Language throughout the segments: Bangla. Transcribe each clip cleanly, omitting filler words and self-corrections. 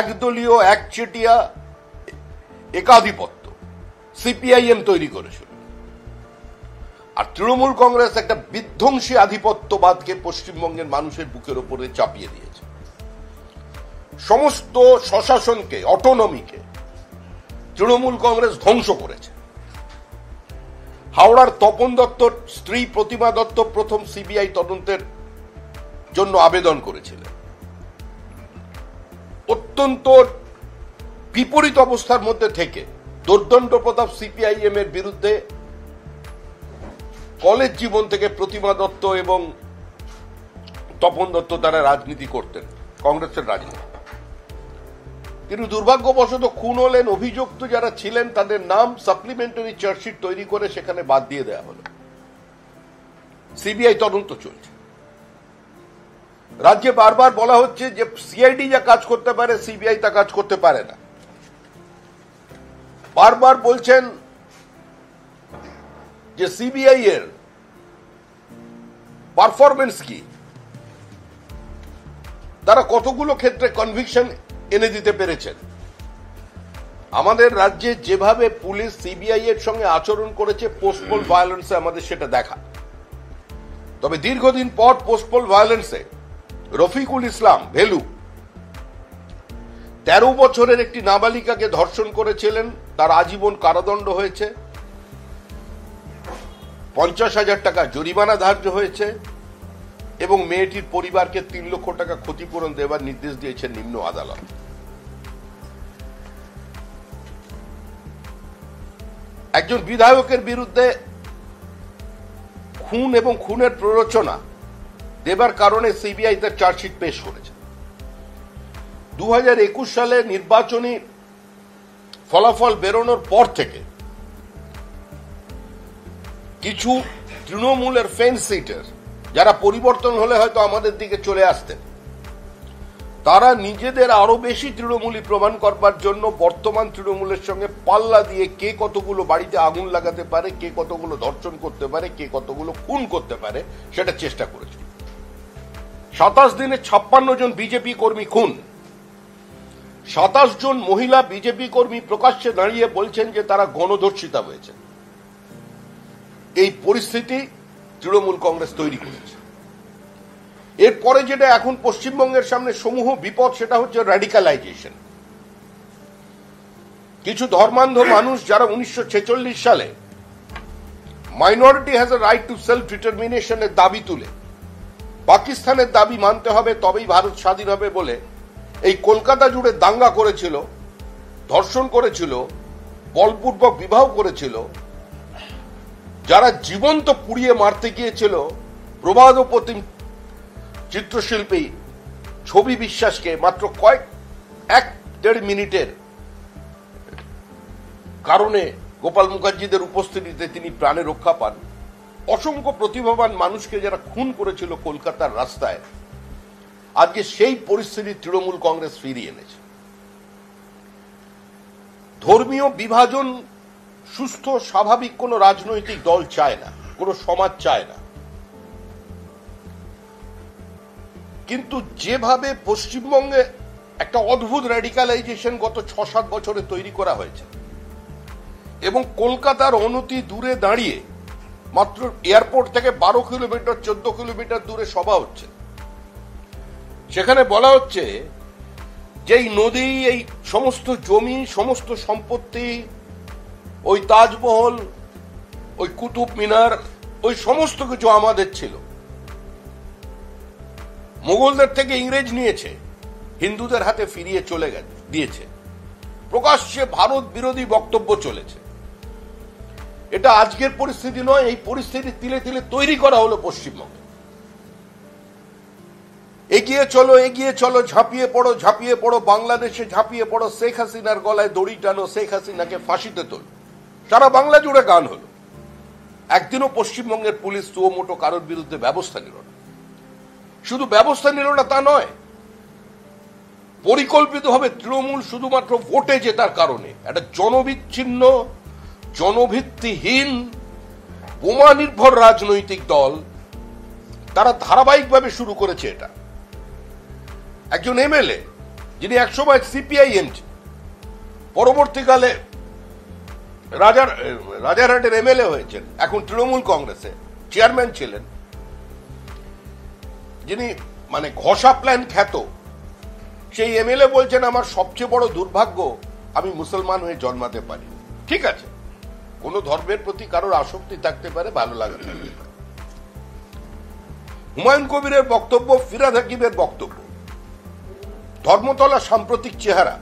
একদলীয় একচেটিয়া একাধিপত্য সিপিআইএম তৈরি করেছিল, আর তৃণমূল কংগ্রেস একটা বিধ্বংসী আধিপত্যবাদকে পশ্চিমবঙ্গের মানুষের বুকের উপরে চাপিয়ে দিয়েছে। সমস্ত স্বশাসনকে, অটোনমিকে তৃণমূল কংগ্রেস ধ্বংস করেছে। হাওড়ার তপন দত্তর স্ত্রী প্রতিমা দত্ত প্রথম সিবিআই তদন্তের জন্য আবেদন করেছিলেন। অত্যন্ত বিপরীত অবস্থার মধ্যে থেকে দুর্দণ্ড প্রতাপ সিপিআইএম এর বিরুদ্ধে কলেজ জীবন থেকে প্রতিমা দত্ত এবং তপন দত্ত তারা রাজনীতি করতেন, কংগ্রেসের রাজনীতি। কিন্তু দুর্ভাগ্যবশত খুন হলেন, অভিযুক্ত যারা ছিলেন তাদের নাম সাপ্লিমেন্টারি চার্জশিট তৈরি করে সেখানে বাদ দিয়ে দেওয়া হলো। সিবিআই তদন্ত চলছে। রাজ্যে বারবার বলা হচ্ছে যে সিআইডি যা কাজ করতে পারে সিবিআই তা কাজ করতে পারে না। বারবার বলছেন যে সিবিআই এর পারফরমেন্স কি, তারা কতগুলো ক্ষেত্রে কনভিকশন এনে দিতে পেরেছেন। আমাদের রাজ্যে যেভাবে পুলিশ সিবিআই এর সঙ্গে আচরণ করেছে পোস্টপোল ভায়োলেন্সে আমাদের সেটা দেখা। তবে দীর্ঘদিন পর পোস্টপোল ভায়োলেন্সে রফিকুল ইসলাম ভেলু 13 বছরের একটি নাবালিকাকে ধর্ষণ করেছিলেন, তার আজীবন কারাদণ্ড হয়েছে, 50,000 টাকা জরিমানা ধার্য হয়েছে এবং মেয়েটির পরিবারকে 3 লক্ষ টাকা ক্ষতিপূরণ দেওয়ার নির্দেশ দিয়েছেন নিম্ন আদালত। একজন বিধায়কের বিরুদ্ধে খুন এবং খুনের প্ররোচনা দেবার কারণে সিবিআই তার চার্জশিট পেশ করেছে। 2021 সালে নির্বাচনী ফলাফল বেরোনোর পর থেকে কিছু তৃণমূলের ফেন্স সিটার যারা পরিবর্তন হলে হয়তো আমাদের দিকে চলে আসতেন, তারা নিজেদের আরো বেশি তৃণমূলী প্রমাণ করবার জন্য বর্তমান তৃণমূলের সঙ্গে পাল্লা দিয়ে কে কতগুলো বাড়িতে আগুন লাগাতে পারে, কে কতগুলো ধর্ষণ করতে পারে, কে কতগুলো খুন করতে পারে সেটা চেষ্টা করেছে। 27 দিনে 56 জন বিজেপি কর্মী খুন। 27 জন মহিলা বিজেপি কর্মী প্রকাশ্যে দাঁড়িয়ে বলছেন যে তারা গণধর্ষিতা হয়েছে। এই পরিস্থিতি তৃণমূল কংগ্রেস তৈরি করেছে। এরপরে যেটা এখন পশ্চিমবঙ্গের সামনে সমূহ বিপদ সেটা হচ্ছে র্যাডিক্যালাইজেশন। কিছু ধর্মান্ধ মানুষ যারা 1946 সালে minority has a right to self ডিটারমিনেশনের দাবি তুলে পাকিস্তানের দাবি মানতে হবে তবেই ভারত স্বাধীন হবে বলে এই কলকাতা জুড়ে দাঙ্গা করেছিল, ধর্ষণ করেছিল, বলপূর্বক বিবাহ করেছিল, যারা জীবন্ত পুড়িয়ে মারতে গিয়েছিল প্রবাদ প্রতিম চিত্রশিল্পী ছবি বিশ্বাসকে মাত্র 1-1.5 মিনিটের কারণে গোপাল মুখার্জিদের উপস্থিতিতে তিনি প্রাণে রক্ষা পান। অসংখ্য প্রতিভাবান মানুষকে যারা খুন করেছিল কলকাতার রাস্তায়, আজকে সেই পরিস্থিতি তৃণমূল কংগ্রেস ফিরিয়ে এনেছে। ধর্মীয় বিভাজন সুস্থ স্বাভাবিক কোন রাজনৈতিক দল চায় না, কোন সমাজ চায় না। কিন্তু যেভাবে পশ্চিমবঙ্গে একটা অদ্ভুত র্যাডিক্যালাইজেশন গত 6-7 বছরে তৈরি করা হয়েছে এবং কলকাতার অনতি দূরে দাঁড়িয়ে মাত্র এয়ারপোর্ট থেকে 12 কিলোমিটার 14 কিলোমিটার দূরে সভা হচ্ছে, সেখানে বলা হচ্ছে যে এই নদী, এই সমস্ত জমি, সমস্ত সম্পত্তি, ওই তাজমহল, ওই কুতুব মিনার, ওই সমস্ত কিছু আমাদের ছিল। মোগলদের থেকে ইংরেজ নিয়েছে, হিন্দুদের হাতে ফিরিয়ে চলে দিয়েছে। প্রকাশ্যে ভারত বিরোধী বক্তব্য চলেছে। এটা আজকের পরিস্থিতি নয়, এই পরিস্থিতি তিলে তিলে তৈরি করা হলো পশ্চিমবঙ্গে। এগিয়ে চলো, এগিয়ে চলো, ঝাঁপিয়ে পড়ো, ঝাঁপিয়ে পড়ো, বাংলাদেশে ঝাঁপিয়ে পড়ো, শেখ হাসিনার গলায় দড়ি টানো, শেখ হাসিনাকে ফাঁসিতে তোলো। সারা বাংলা জুড়ে গান হলো। একদিনও পশ্চিমবঙ্গের পুলিশ সুমোটো কারোর বিরুদ্ধে ব্যবস্থা নিল না। শুধু ব্যবস্থা নিল না তা নয়, পরিকল্পিতভাবে তৃণমূল শুধুমাত্র ভোটে জেতার কারণে একটা জনবিচ্ছিন্ন, জনভিত্তিহীন, বোমা নির্ভর রাজনৈতিক দল তারা ধারাবাহিকভাবে শুরু করেছে। এটা একজন এমএলএ যিনি একসময় সিপিআইএম, পরবর্তীকালে রাজারহাটের এমএলএ হয়েছেন, এখন তৃণমূল কংগ্রেসে চেয়ারম্যান ছিলেন, যিনি মানে ঘষা প্ল্যান খ্যাত, সেই এমএলএ বলছেন আমার সবচেয়ে বড় দুর্ভাগ্য আমি মুসলমান হয়ে জন্মাতে পারি। ঠিক আছে, কোন ধর্মের প্রতি কারোর আসক্তি থাকতে পারে, ভালো লাগা থাকতে পারে। হুমায়ুন কবিরের বক্তব্য, ফিরহাদ হাকিমের বক্তব্য, ধর্মতলা সাম্প্রতিক চেহারা,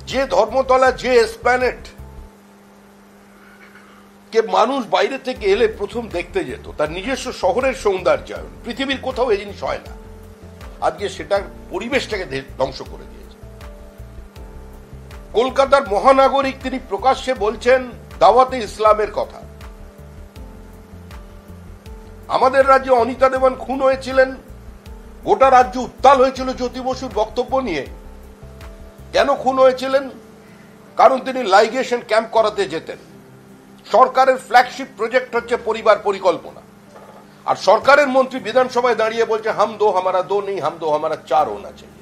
যে ধর্মতলা, যে এসপ্ল্যানেড কে মানুষ বাইরে থেকে এলে প্রথম দেখতে যেত, তার নিজস্ব শহরের সৌন্দর্যায়ন, পৃথিবীর কোথাও এই জিনিস হয় না। আজকে সেটার পরিবেশটাকে ধ্বংস করে দিয়েছে। কলকাতার মহানাগরিক তিনি প্রকাশ্যে বলছেন দাওয়াতে ইসলামের কথা। আমাদের রাজ্যে অনিতা দেওয়ান খুন হয়েছিলেন, গোটা রাজ্য উত্তাল হয়েছিল জ্যোতি বসুর বক্তব্য নিয়ে। কেন খুন হয়েছিলেন? কারণ তিনি লাইগেশন ক্যাম্প করাতে যেতেন। সরকারের ফ্ল্যাগশিপ প্রজেক্ট হচ্ছে পরিবার পরিকল্পনা, আর সরকারের মন্ত্রী বিধানসভায় দাঁড়িয়ে বলছে হাম দো হামারা দো নেই, হাম দো হামারা চার হোনা চাই।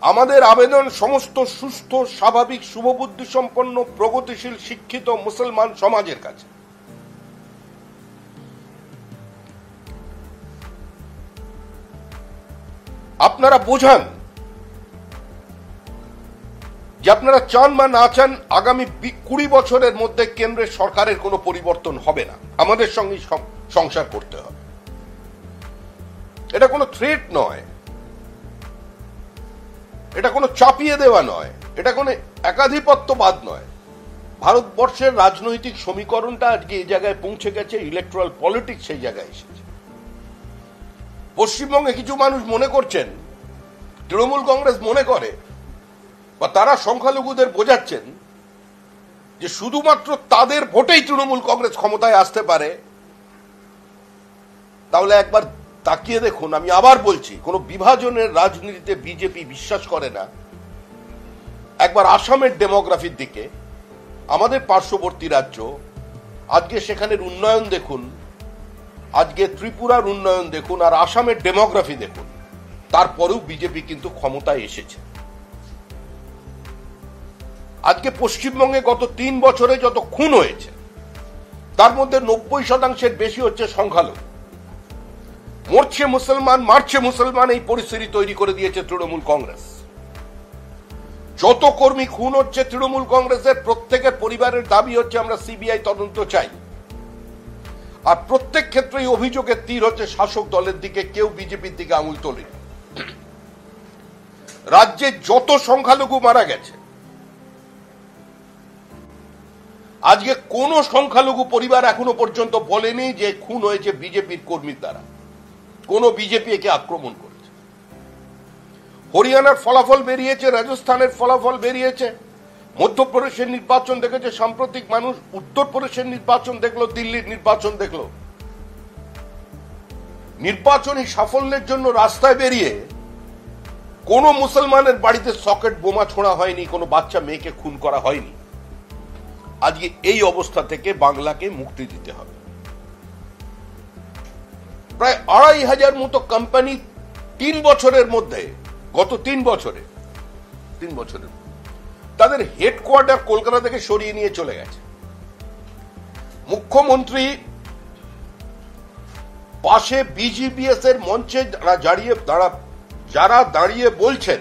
আমাদের আবেদন সমস্ত সুস্থ, স্বাভাবিক, শুভবুদ্ধি সম্পন্ন, প্রগতিশীল, শিক্ষিত মুসলমান সমাজের কাছে। আপনারা বোঝান যে আপনারা চান বা না চান আগামী 20 বছরের মধ্যে কেন্দ্রের সরকারের কোনো পরিবর্তন হবে না, আমাদের সঙ্গে সংসার করতে হবে। এটা কোনো থ্রেট নয়, এটা কোনো চাপিয়ে দেওয়া নয়, এটা কোনো একাধিপত্যবাদ নয়। ভারতবর্ষের রাজনৈতিক সমীকরণটা আজকে এই জায়গায় পৌঁছে গেছে, ইলেকট্রাল পলিটিক্স সেই জায়গায় এসেছে। পশ্চিমবঙ্গে কিছু মানুষ মনে করছেন, তৃণমূল কংগ্রেস মনে করে, বা তারা সংখ্যালঘুদের বোঝাচ্ছেন যে শুধুমাত্র তাদের ভোটেই তৃণমূল কংগ্রেস ক্ষমতায় আসতে পারে। তাহলে একবার তাকিয়ে দেখুন, আমি আবার বলছি, কোন বিভাজনের রাজনীতিতে বিজেপি বিশ্বাস করে না। একবার আসামের ডেমোগ্রাফির দিকে, আমাদের পার্শ্ববর্তী রাজ্য, আজকে সেখানের উন্নয়ন দেখুন, আজকে ত্রিপুরার উন্নয়ন দেখুন, আর আসামের ডেমোগ্রাফি দেখুন। তারপরেও বিজেপি কিন্তু ক্ষমতায় এসেছে। আজকে পশ্চিমবঙ্গে গত 3 বছরে যত খুন হয়েছে তার মধ্যে 90% বেশি হচ্ছে সংখ্যালঘু। মরছে মুসলমান, মারছে মুসলমান, এই পরিস্থিতি তৈরি করে দিয়েছে তৃণমূল কংগ্রেস। যত কর্মী খুন হচ্ছে তৃণমূল কংগ্রেসের প্রত্যেকের পরিবারের দাবি হচ্ছে আমরা সিবিআই তদন্ত চাই। আর প্রত্যেক ক্ষেত্রেই অভিযোগের তীর হচ্ছে শাসক দলের দিকে, কেউ বিজেপির দিকে আঙুল তোলেনি। রাজ্যে যত সংখ্যালঘু মারা গেছে, আজকে কোন সংখ্যালঘু পরিবার এখনো পর্যন্ত বলেনি যে খুন হয়েছে বিজেপির কর্মীর দ্বারা, কোন বিজেপি একে আক্রমণ করেছে। হরিয়ানার ফলাফল বেরিয়েছে, রাজস্থানের ফলাফল বেরিয়েছে, মধ্যপ্রদেশের নির্বাচন দেখেছে সাম্প্রতিক মানুষ, উত্তরপ্রদেশের নির্বাচন দেখলো, দিল্লির নির্বাচন দেখলো। নির্বাচনী সাফল্যের জন্য রাস্তায় বেরিয়ে কোন মুসলমানের বাড়িতে সকেট বোমা ছোড়া হয়নি, কোনো বাচ্চা মেয়েকে খুন করা হয়নি। আজকে এই অবস্থা থেকে বাংলাকে মুক্তি দিতে হবে। প্রায় 2500 মতো কোম্পানি 3 বছরের মধ্যে, গত 3 বছরে তাদের হেডকোয়ার্টার কলকাতা থেকে সরিয়ে নিয়ে চলে গেছে। মুখ্যমন্ত্রী পাশে বিজিবিএস এর মঞ্চে যারা দাঁড়িয়ে বলছেন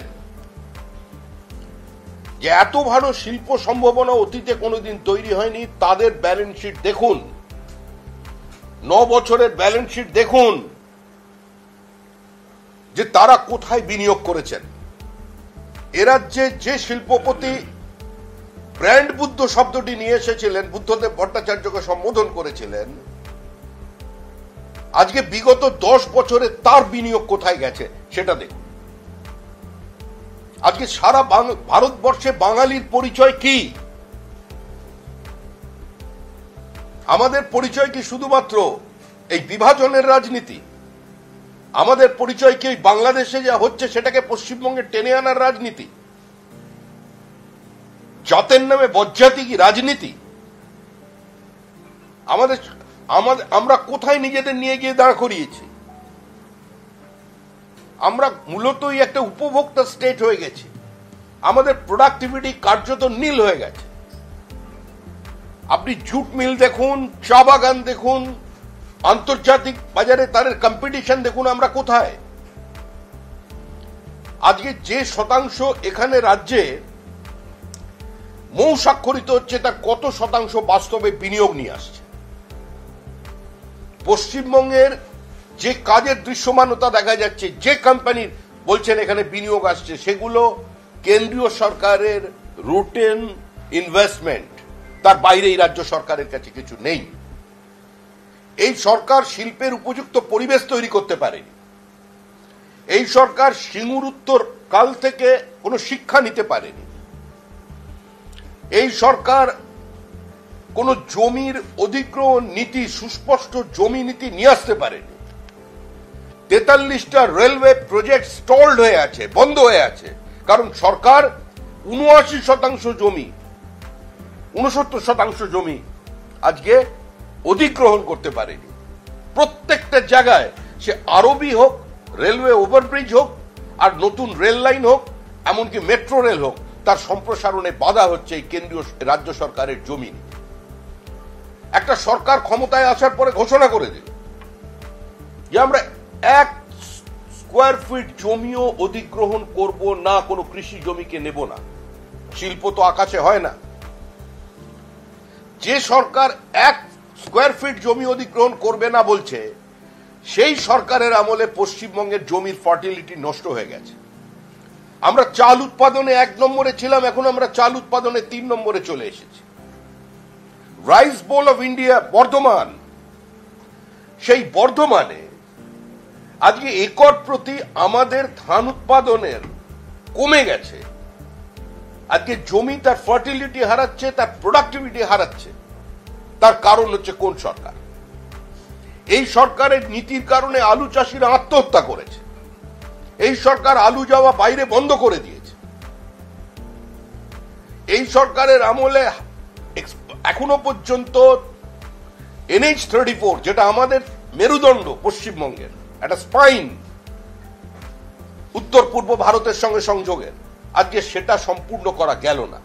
যে এত ভালো শিল্প সম্ভাবনা অতীতে কোনোদিন তৈরি হয়নি, তাদের ব্যালেন্স শিট দেখুন, 9 বছরের ব্যালেন্স শিট দেখুন যে তারা কোথায় বিনিয়োগ করেছেন। এ রাজ্যে যে শিল্পপতি ব্র্যান্ড বুদ্ধ শব্দটি নিয়ে এসেছিলেন, বুদ্ধদেব ভট্টাচার্যকে সম্বোধন করেছিলেন, আজকে বিগত 10 বছরে তার বিনিয়োগ কোথায় গেছে সেটা দেখুন। আজকে সারা ভারতবর্ষে বাঙালির পরিচয় কি? আমাদের পরিচয় কি শুধুমাত্র এই বিভাজনের রাজনীতি? আমাদের পরিচয় কি বাংলাদেশে যা হচ্ছে সেটাকে পশ্চিমবঙ্গে টেনে আনার রাজনীতি? জাতের নামে বজ্জাতি কি রাজনীতি? আমরা কোথায় নিজেদের নিয়ে গিয়ে দাঁড় করিয়েছি? আমরা মূলতই একটা উপভোক্তা স্টেট হয়ে গেছি। আমাদের প্রোডাক্টিভিটি কার্যত নীল হয়ে গেছে। আপনি জুট মিল দেখুন, চা বাগান দেখুন, আন্তর্জাতিক বাজারে তাদের কম্পিটিশন দেখুন, আমরা কোথায়। আজকে যে শতাংশ এখানে রাজ্যে মৌ স্বাক্ষরিত হচ্ছে তার কত শতাংশ বাস্তবে বিনিয়োগ নিয়ে আসছে। পশ্চিমবঙ্গের যে কাজের দৃশ্যমানতা দেখা যাচ্ছে, যে কোম্পানির বলছেন এখানে বিনিয়োগ আসছে, সেগুলো কেন্দ্রীয় সরকারের রুটিন ইনভেস্টমেন্ট, তার বাইরে এই রাজ্য সরকারের কাছে কিছু নেই। এই সরকার শিল্পের উপযুক্ত পরিবেশ তৈরি করতে পারেনি। এই সরকার সিঙ্গুর উত্তর কাল থেকে কোনো শিক্ষা নিতে পারেনি। এই সরকার কোন জমির অধিগ্রহণ নীতি, সুস্পষ্ট জমি নীতি নিয়ে আসতে পারেনি। 43টা রেলওয়ে প্রজেক্ট স্টলড হয়ে আছে, বন্ধ হয়ে আছে, কারণ সরকার 79% জমি, 69% জমি আজকে অধিগ্রহণ করতে পারেনি। প্রত্যেকটা জায়গায়, সে আরবি হোক, রেলওয়ে ওভারব্রিজ হোক, আর নতুন রেল লাইন হোক, এমনকি মেট্রো রেল হোক, তার সম্প্রসারণে বাধা হচ্ছে এই কেন্দ্রীয় রাজ্য সরকারের জমি। একটা সরকার ক্ষমতায় আসার পরে ঘোষণা করে দিল যে আমরা 1 স্কোয়ার ফিট জমিও অধিগ্রহণ করব না, কোনো কৃষি জমিকে নেব না। শিল্প তো আকাশে হয় না। যে সরকার 1 স্কোয়ার ফিট জমি অধিগ্রহণ করবে না বলছে, সেই সরকারের আমলে পশ্চিমবঙ্গের জমির ফার্টিলিটি নষ্ট হয়ে গেছে। আমরা চাল উৎপাদনে 1 নম্বরে ছিলাম, এখন আমরা চাল উৎপাদনে 3 নম্বরে চলে এসেছি। Rice bowl of India Bardhaman, সেই বর্ধমানে আজকে একর প্রতি আমাদের ধান উৎপাদনের কমে গেছে। আজকে জমি তার ফার্টিলিটি হারাচ্ছে, তার প্রোডাক্টিভিটি হারাচ্ছে। তার কারণ হচ্ছে কোন সরকার? এই সরকারের নীতির কারণে আলু চাষিরা আত্মহত্যা করেছে। এই সরকার আলু যাওয়া বাইরে বন্ধ করে দিয়েছে। এই সরকারের আমলে এখনো পর্যন্ত NH-34, যেটা আমাদের মেরুদণ্ড পশ্চিমবঙ্গের, একটা স্পাইন, উত্তর পূর্ব ভারতের সঙ্গে সংযোগের, আজকে সেটা সম্পূর্ণ করা গেল না।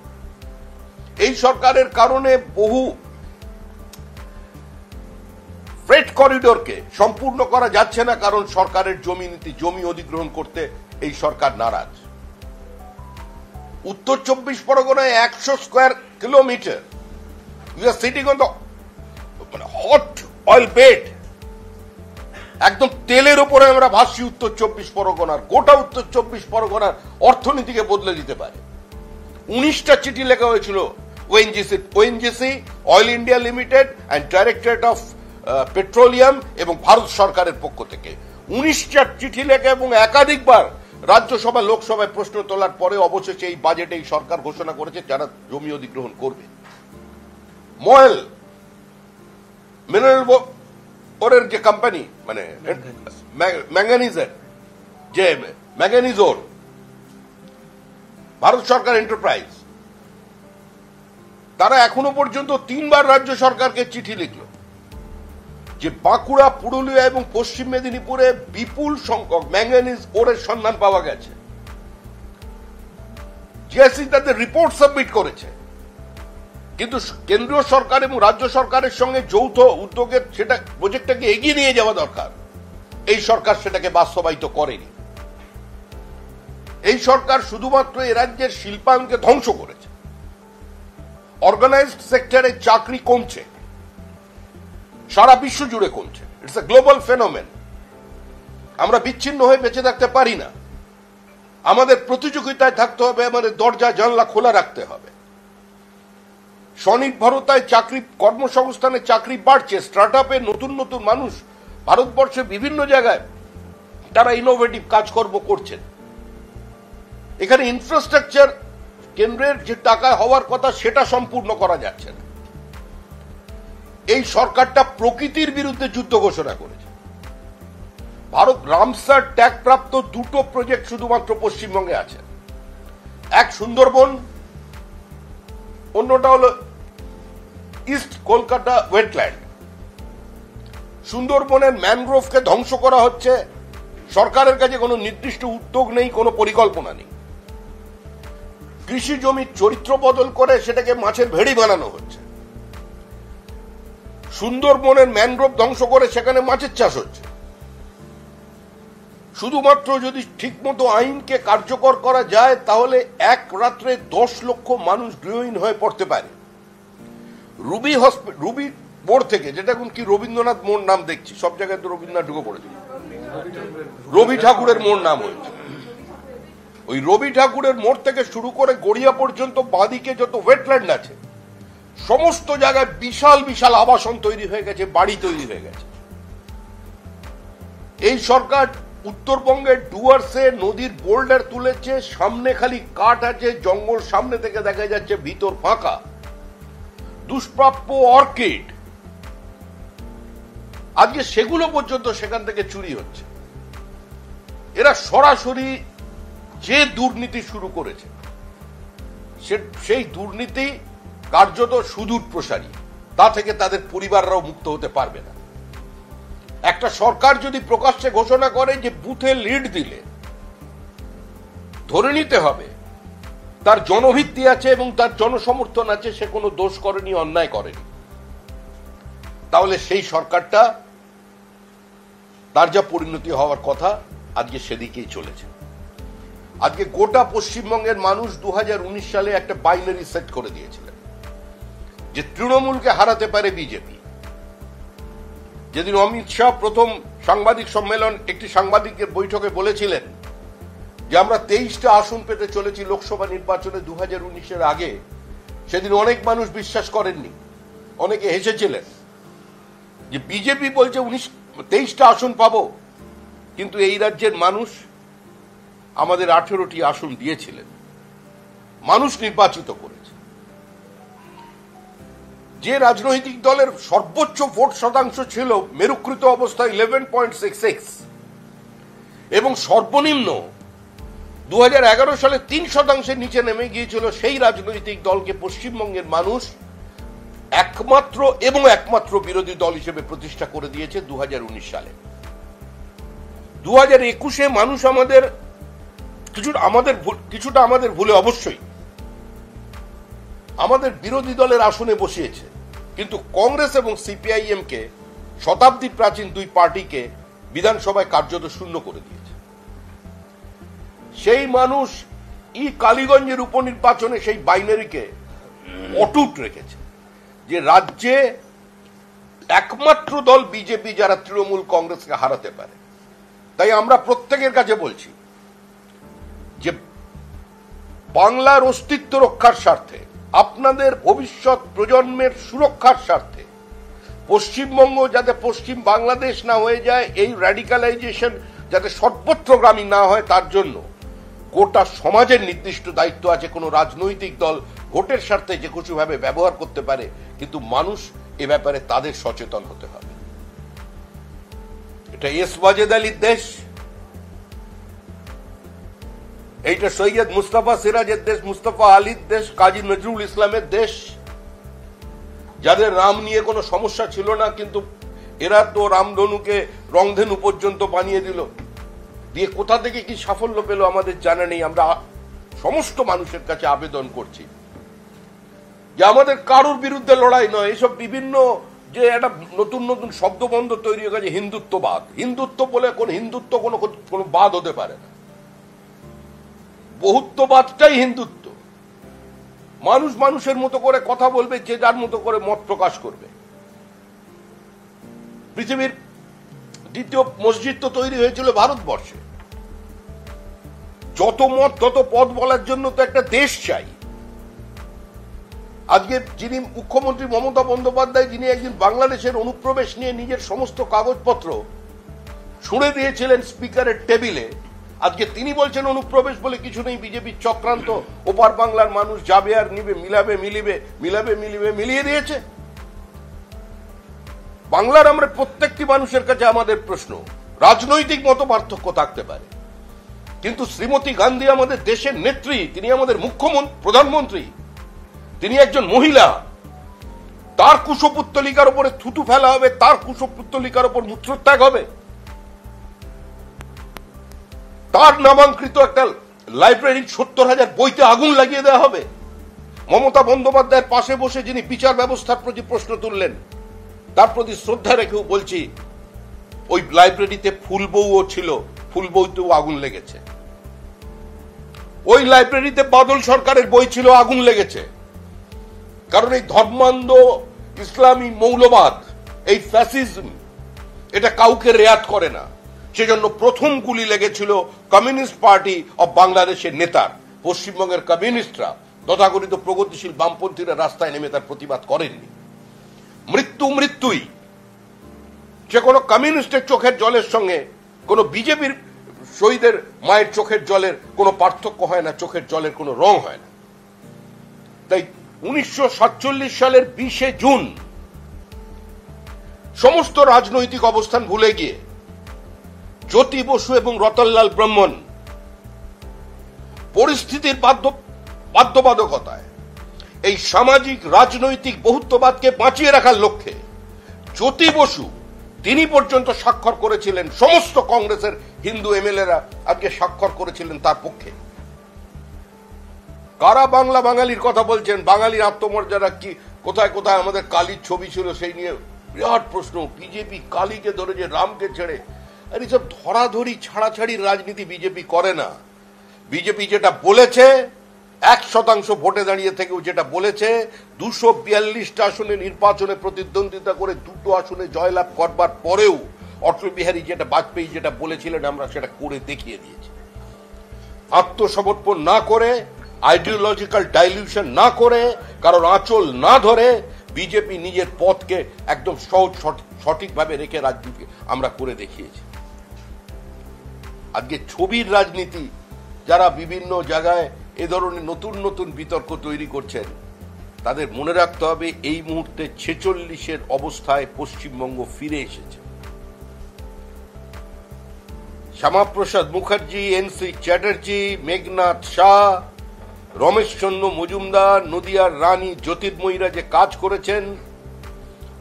এই সরকারের কারণে বহু ফ্রেট করিডোরকে সম্পূর্ণ করা যাচ্ছে না, কারণ সরকারের জমি নীতি, জমি অধিগ্রহণ করতে এই সরকার নারাজ। উত্তর 24 পরগনায় 100 square kilometre, we are sitting on the hot oil bed, একদম তেলের উপরে আমরা ভাসছি। উত্তর 24 পরগনার, গোটা উত্তর 24 পরগনার অর্থনীতিকে বদলে দিতে পারে। 19টা চিঠি লেখা হয়েছিল ONGC, oil India limited and directorate of petroleum এবং ভারত সরকারের পক্ষ থেকে 19টা চিঠি লেখা এবং একাধিকবার রাজ্যসভা লোকসভায় প্রশ্ন তোলার পরে অবশেষে এই বাজেটে এই সরকার ঘোষণা করেছে যারা জমি অধিগ্রহণ করবে। ময়েল মিনারেল ওরের যে কোম্পানি, মানে ম্যাঙ্গানিজের যে ম্যাঙ্গানিজোর, ভারত সরকার এন্টারপ্রাইজ, তারা এখনো পর্যন্ত 3 বার রাজ্য সরকারকে চিঠি লিখল যে বাঁকুড়া, পুরুলিয়া এবং পশ্চিম মেদিনীপুরে বিপুল সংখ্যক ম্যাঙ্গানিজ ওরের সন্ধান পাওয়া গেছে। জিএসসি তাদের রিপোর্ট সাবমিট করেছে, কিন্তু কেন্দ্রীয় সরকার এবং রাজ্য সরকারের সঙ্গে যৌথ উদ্যোগে সেটা প্রজেক্টটাকে এগিয়ে নিয়ে যাওয়া দরকার। এই সরকার সেটাকে বাস্তবায়িত করেনি। এই সরকার শুধুমাত্র এ রাজ্যের শিল্পায়নকে ধ্বংস করেছে। অর্গানাইজড সেক্টরে চাকরি কমছে, সারা বিশ্ব জুড়ে কমছে। It's a global phenomenon. আমরা বিচ্ছিন্ন হয়ে বেঁচে থাকতে পারি না। আমাদের প্রতিযোগিতায় থাকতে হবে, আমাদের দরজা জানলা খোলা রাখতে হবে। স্বনির্ভরতায় চাকরি, কর্মসংস্থানে চাকরি বাড়ছে। স্টার্ট আপে নতুন নতুন মানুষ ভারতবর্ষের বিভিন্ন জায়গায় তারা ইনোভেটিভ কাজকর্ম করছেন। এখানে ইনফ্রাস্ট্রাকচার কেন্দ্রের যে টাকায় হওয়ার কথা সেটা সম্পূর্ণ করা যাচ্ছে না। এই সরকারটা প্রকৃতির বিরুদ্ধে যুদ্ধ ঘোষণা করেছে। ভারত রামসার ট্যাগ প্রাপ্ত 2টো প্রজেক্ট শুধুমাত্র পশ্চিমবঙ্গে আছে। এক সুন্দরবন, অন্যটা হলো ইস্ট কলকাতা ওয়েটল্যান্ড। সুন্দরবনের ম্যানগ্রোভকে ধ্বংস করা হচ্ছে, সরকারের কাছে কোনো নির্দিষ্ট উদ্যোগ নেই, কোনো পরিকল্পনা নেই। কৃষি জমির চরিত্র বদল করে সেটাকে মাছের ভেড়ি বানানো হচ্ছে। সুন্দরবনের ম্যানগ্রোভ ধ্বংস করে সেখানে মাছের চাষ হচ্ছে। শুধুমাত্র যদি ঠিকমতো আইনকে কার্যকর করা যায় তাহলে এক রাত্রে 10 লক্ষ মানুষ গৃহহীন হয়ে পড়তে পারে। রুবি মোড় থেকে, যেটা এখন কি রবীন্দ্রনাথ মোড় নাম দেখছি, সব জায়গায় তো রবীন্দ্রনাথ ঢুকে পড়েছে, রবি ঠাকুরের মোড় নাম হয়েছে। ওই রবি ঠাকুরের মোড় থেকে শুরু করে গড়িয়া পর্যন্ত বাঁদিকে যত ওয়েটল্যান্ড আছে সমস্ত জায়গায় বিশাল বিশাল আবাসন তৈরি হয়ে গেছে, বাড়ি তৈরি হয়ে গেছে। এই সরকার উত্তরবঙ্গের ডুয়ার্সে নদীর বোল্ডার তুলেছে, সামনে খালি কাঠ আছে, জঙ্গল সামনে থেকে দেখা যাচ্ছে, ভিতর ফাঁকা। দুষ্প্রাপ্য অর্কিড, আজকে সেগুলো পর্যন্ত সেখান থেকে চুরি হচ্ছে। এরা সরাসরি যে দুর্নীতি শুরু করেছে সেই দুর্নীতি কার্যত সুদূর প্রসারী, তা থেকে তাদের পরিবাররাও মুক্ত হতে পারবে না। একটা সরকার যদি প্রকাশ্যে ঘোষণা করে যে বুথে লিড দিলে ধরে নিতে হবে তার জনভিত্তি আছে এবং তার জনসমর্থন আছে, সে কোনো দোষ করেনি, অন্যায় করেনি, তাহলে সেই সরকারটা তার যা পরিণতি হওয়ার কথা আজকে সেদিকেই চলেছে। আজকে গোটা পশ্চিমবঙ্গের মানুষ 2019 সালে একটা বাইনারি সেট করে দিয়েছিলেন যে তৃণমূলকে হারাতে পারে বিজেপি। যেদিন অমিত শাহ প্রথম সাংবাদিক সম্মেলন, একটি সাংবাদিকের বৈঠকে বলেছিলেন যে আমরা 23টা আসন পেতে চলেছি লোকসভা নির্বাচনে 2019-এর আগে, সেদিন অনেক মানুষ বিশ্বাস করেননি, অনেকে হেসেছিলেন যে বিজেপি বলছে 23টা আসন পাবো, কিন্তু এই রাজ্যের মানুষ আমাদের 18টি আসন দিয়েছিলেন, মানুষ নির্বাচিত করেছে। যে রাজনৈতিক দলের সর্বোচ্চ ভোট শতাংশ ছিল মেরুকৃত অবস্থায় 11.66 এবং সর্বনিম্ন 2011 সালে 3% নিচে নেমে গিয়েছিল, সেই রাজনৈতিক দলকে পশ্চিমবঙ্গের মানুষ একমাত্র বিরোধী দল হিসেবে প্রতিষ্ঠা করে দিয়েছে 2019 সালে। 2021-এ মানুষ কিছুটা আমাদের ভুলে অবশ্যই আমাদের বিরোধী দলের আসনে বসিয়েছে, কিন্তু কংগ্রেস এবং সিপিআইএম কে, শতাব্দী প্রাচীন দুই পার্টিকে বিধানসভায় কার্যত শূন্য করে দিয়েছে। সেই মানুষ কালীগঞ্জের উপনির্বাচনে সেই বাইনারিকে অটুট রেখেছে যে রাজ্যে একমাত্র দল বিজেপি যারা তৃণমূল কংগ্রেসকে হারাতে পারে। তাই আমরা প্রত্যেকের কাছে বলছি যে বাংলার অস্তিত্ব রক্ষার স্বার্থে, আপনাদের ভবিষ্যৎ প্রজন্মের সুরক্ষার স্বার্থে, পশ্চিমবঙ্গ যাতে পশ্চিম বাংলাদেশ না হয়ে যায়, এই র্যাডিক্যালাইজেশন যাতে সর্বত্রগামী না হয়, তার জন্য গোটা সমাজের নির্দিষ্ট দায়িত্ব আছে। কোনো রাজনৈতিক দল ভোটের স্বার্থে যে কিছুভাবে ব্যবহার করতে পারে, কিন্তু মানুষ এ ব্যাপারে তাদের সচেতন হতে হবে। এটা এস ওয়াজেদ আলীর দেশ, এইটা সৈয়দ মুস্তাফা সিরাজের দেশ, মুস্তাফা আলীর দেশ, কাজী নজরুল ইসলামের দেশ, যাদের রাম নিয়ে কোনো সমস্যা ছিল না, কিন্তু এরা তো রামধনুকে রংধনু পর্যন্ত বানিয়ে দিল। দিয়ে কোথা থেকে কি সাফল্য পেল আমাদের জানা নেই। আমরা সমস্ত মানুষের কাছে আবেদন করছি যে আমাদের কারোর বিরুদ্ধে লড়াই নয়, এসব বিভিন্ন যে একটা নতুন নতুন শব্দবন্ধ তৈরি হয়ে গেছে, হিন্দুত্ববাদ। হিন্দুত্ব বলে কোন হিন্দুত্ব কোনো বাদ হতে পারে না, বহুত্ববাদটাই হিন্দুত্ব। মানুষ মানুষের মতো করে কথা বলবে, যে যার মতো করে মত প্রকাশ করবে। পৃথিবীর দ্বিতীয় মসজিদ তো তৈরি হয়েছিল ভারতবর্ষে। যত মত তত পদ বলার জন্য তো একটা দেশ চাই। আজকে যিনি মুখ্যমন্ত্রী মমতা বন্দ্যোপাধ্যায়, যিনি একদিন বাংলাদেশের অনুপ্রবেশ নিয়ে নিজের সমস্ত কাগজপত্র ছুঁড়ে দিয়েছিলেন স্পিকারের টেবিলে, আজকে তিনি বলছেন অনুপ্রবেশ বলে কিছু নেই, বিজেপির চক্রান্ত, ওপার বাংলার মানুষ যাবে আর নিবে, মিলিয়ে দিয়েছে। বাংলার আমরা প্রত্যেকটি মানুষের কাছে আমাদের প্রশ্ন, রাজনৈতিক মত পার্থক্য থাকতে পারে, কিন্তু শ্রীমতী গান্ধী আমাদের দেশের নেত্রী, তিনি আমাদের প্রধানমন্ত্রী, তিনি একজন মহিলা। তার কুশপুত্তলিকার উপরে থুতু ফেলা হবে, তার কুশপুত্তলিকার উপর মূত্রত্যাগ হবে। তার নামাঙ্কিত একটা লাইব্রেরির 70,000 বইতে আগুন লাগিয়ে দেওয়া হবে? মমতা বন্দ্যোপাধ্যায়ের পাশে বসে যিনি বিচার ব্যবস্থার প্রতি প্রশ্ন তুললেন, তার প্রতি শ্রদ্ধা রেখেও বলছি, ওই লাইব্রেরিতে ফুলবউও ছিল, ফুলবউতেও আগুন লেগেছে। ওই লাইব্রেরিতে বাদল সরকারের বই ছিল, আগুন লেগেছে। কারণ এই ধর্মান্ধ ইসলামী মৌলবাদ, এই ফ্যাসিজম, এটা কাউকে রেয়াত করে না। সেজন্য প্রথম গুলি লেগেছিল কমিউনিস্ট পার্টি অব বাংলাদেশের নেতার। পশ্চিমবঙ্গের কমিউনিস্টরা, তথাকথিত প্রগতিশীল বামপন্থীরা রাস্তায় নেমে তার প্রতিবাদ করেননি। মৃত্যুই। যে কোনো কমিউনিস্টের চোখের জলের সঙ্গে কোন বিজেপির শহীদের মায়ের চোখের জলের কোনো পার্থক্য হয় না, চোখের জলের কোনো রং হয় না। তাই 1947 সালের 20 জুন সমস্ত রাজনৈতিক অবস্থান ভুলে গিয়ে জ্যোতি বসু এবং রতনলাল ব্রহ্মণ পরিস্থিতির বাধ্যবাধকতায় এই সামাজিক রাজনৈতিক বহুত্ববাদকে বাঁচিয়ে রাখার লক্ষ্যে জ্যোতি বসু তিনি পর্যন্ত স্বাক্ষর করেছিলেন, সমস্ত কংগ্রেসের হিন্দু এমএলএরা আজকে স্বাক্ষর করেছিলেন তার পক্ষে। কারা বাংলা বাঙালির কথা বলছেন? বাঙালির আত্মমর্যাদা কি? কোথায় কোথায় আমাদের কালীর ছবি ছিল, সেই নিয়ে বিরাট প্রশ্ন। বিজেপি কালীকে ধরে যে রামকে ছেড়ে, আর এইসব ধরাধরি ছাড়াছাড়ির রাজনীতি বিজেপি করে না। বিজেপি যেটা বলেছে, 1% ভোটে দাঁড়িয়ে থেকেও যেটা বলেছে, 242টা আসনে নির্বাচনে প্রতিদ্বন্দ্বিতা করে 2টো আসনে জয়লাভ করবার পরেও অটল বিহারী যেটা বাজপেয়ী যেটা বলেছিলেন, আমরা সেটা করে দেখিয়ে দিয়েছি। আত্মসমর্পণ না করে, আইডিওলজিক্যাল ডাইলিউশন না করে, কারণ আঁচল না ধরে বিজেপি নিজের পথকে একদম সহজ সঠিকভাবে রেখে রাজনীতি আমরা করে দেখিয়েছি। আজকে ছবির রাজনীতি যারা বিভিন্ন জায়গায় এ ধরনের নতুন নতুন বিতর্ক তৈরি করছেন, তাদের মনে রাখতে হবে এই মুহূর্তে 46-এর অবস্থায় পশ্চিমবঙ্গ ফিরে এসেছে। শ্যামাপ্রসাদ মুখার্জি, এনসি চ্যাটার্জি, মেঘনাথ শাহ, রমেশচন্দ্র মজুমদার, নদিয়ার রানী জ্যোতির্ময়ীরা যে কাজ করেছেন,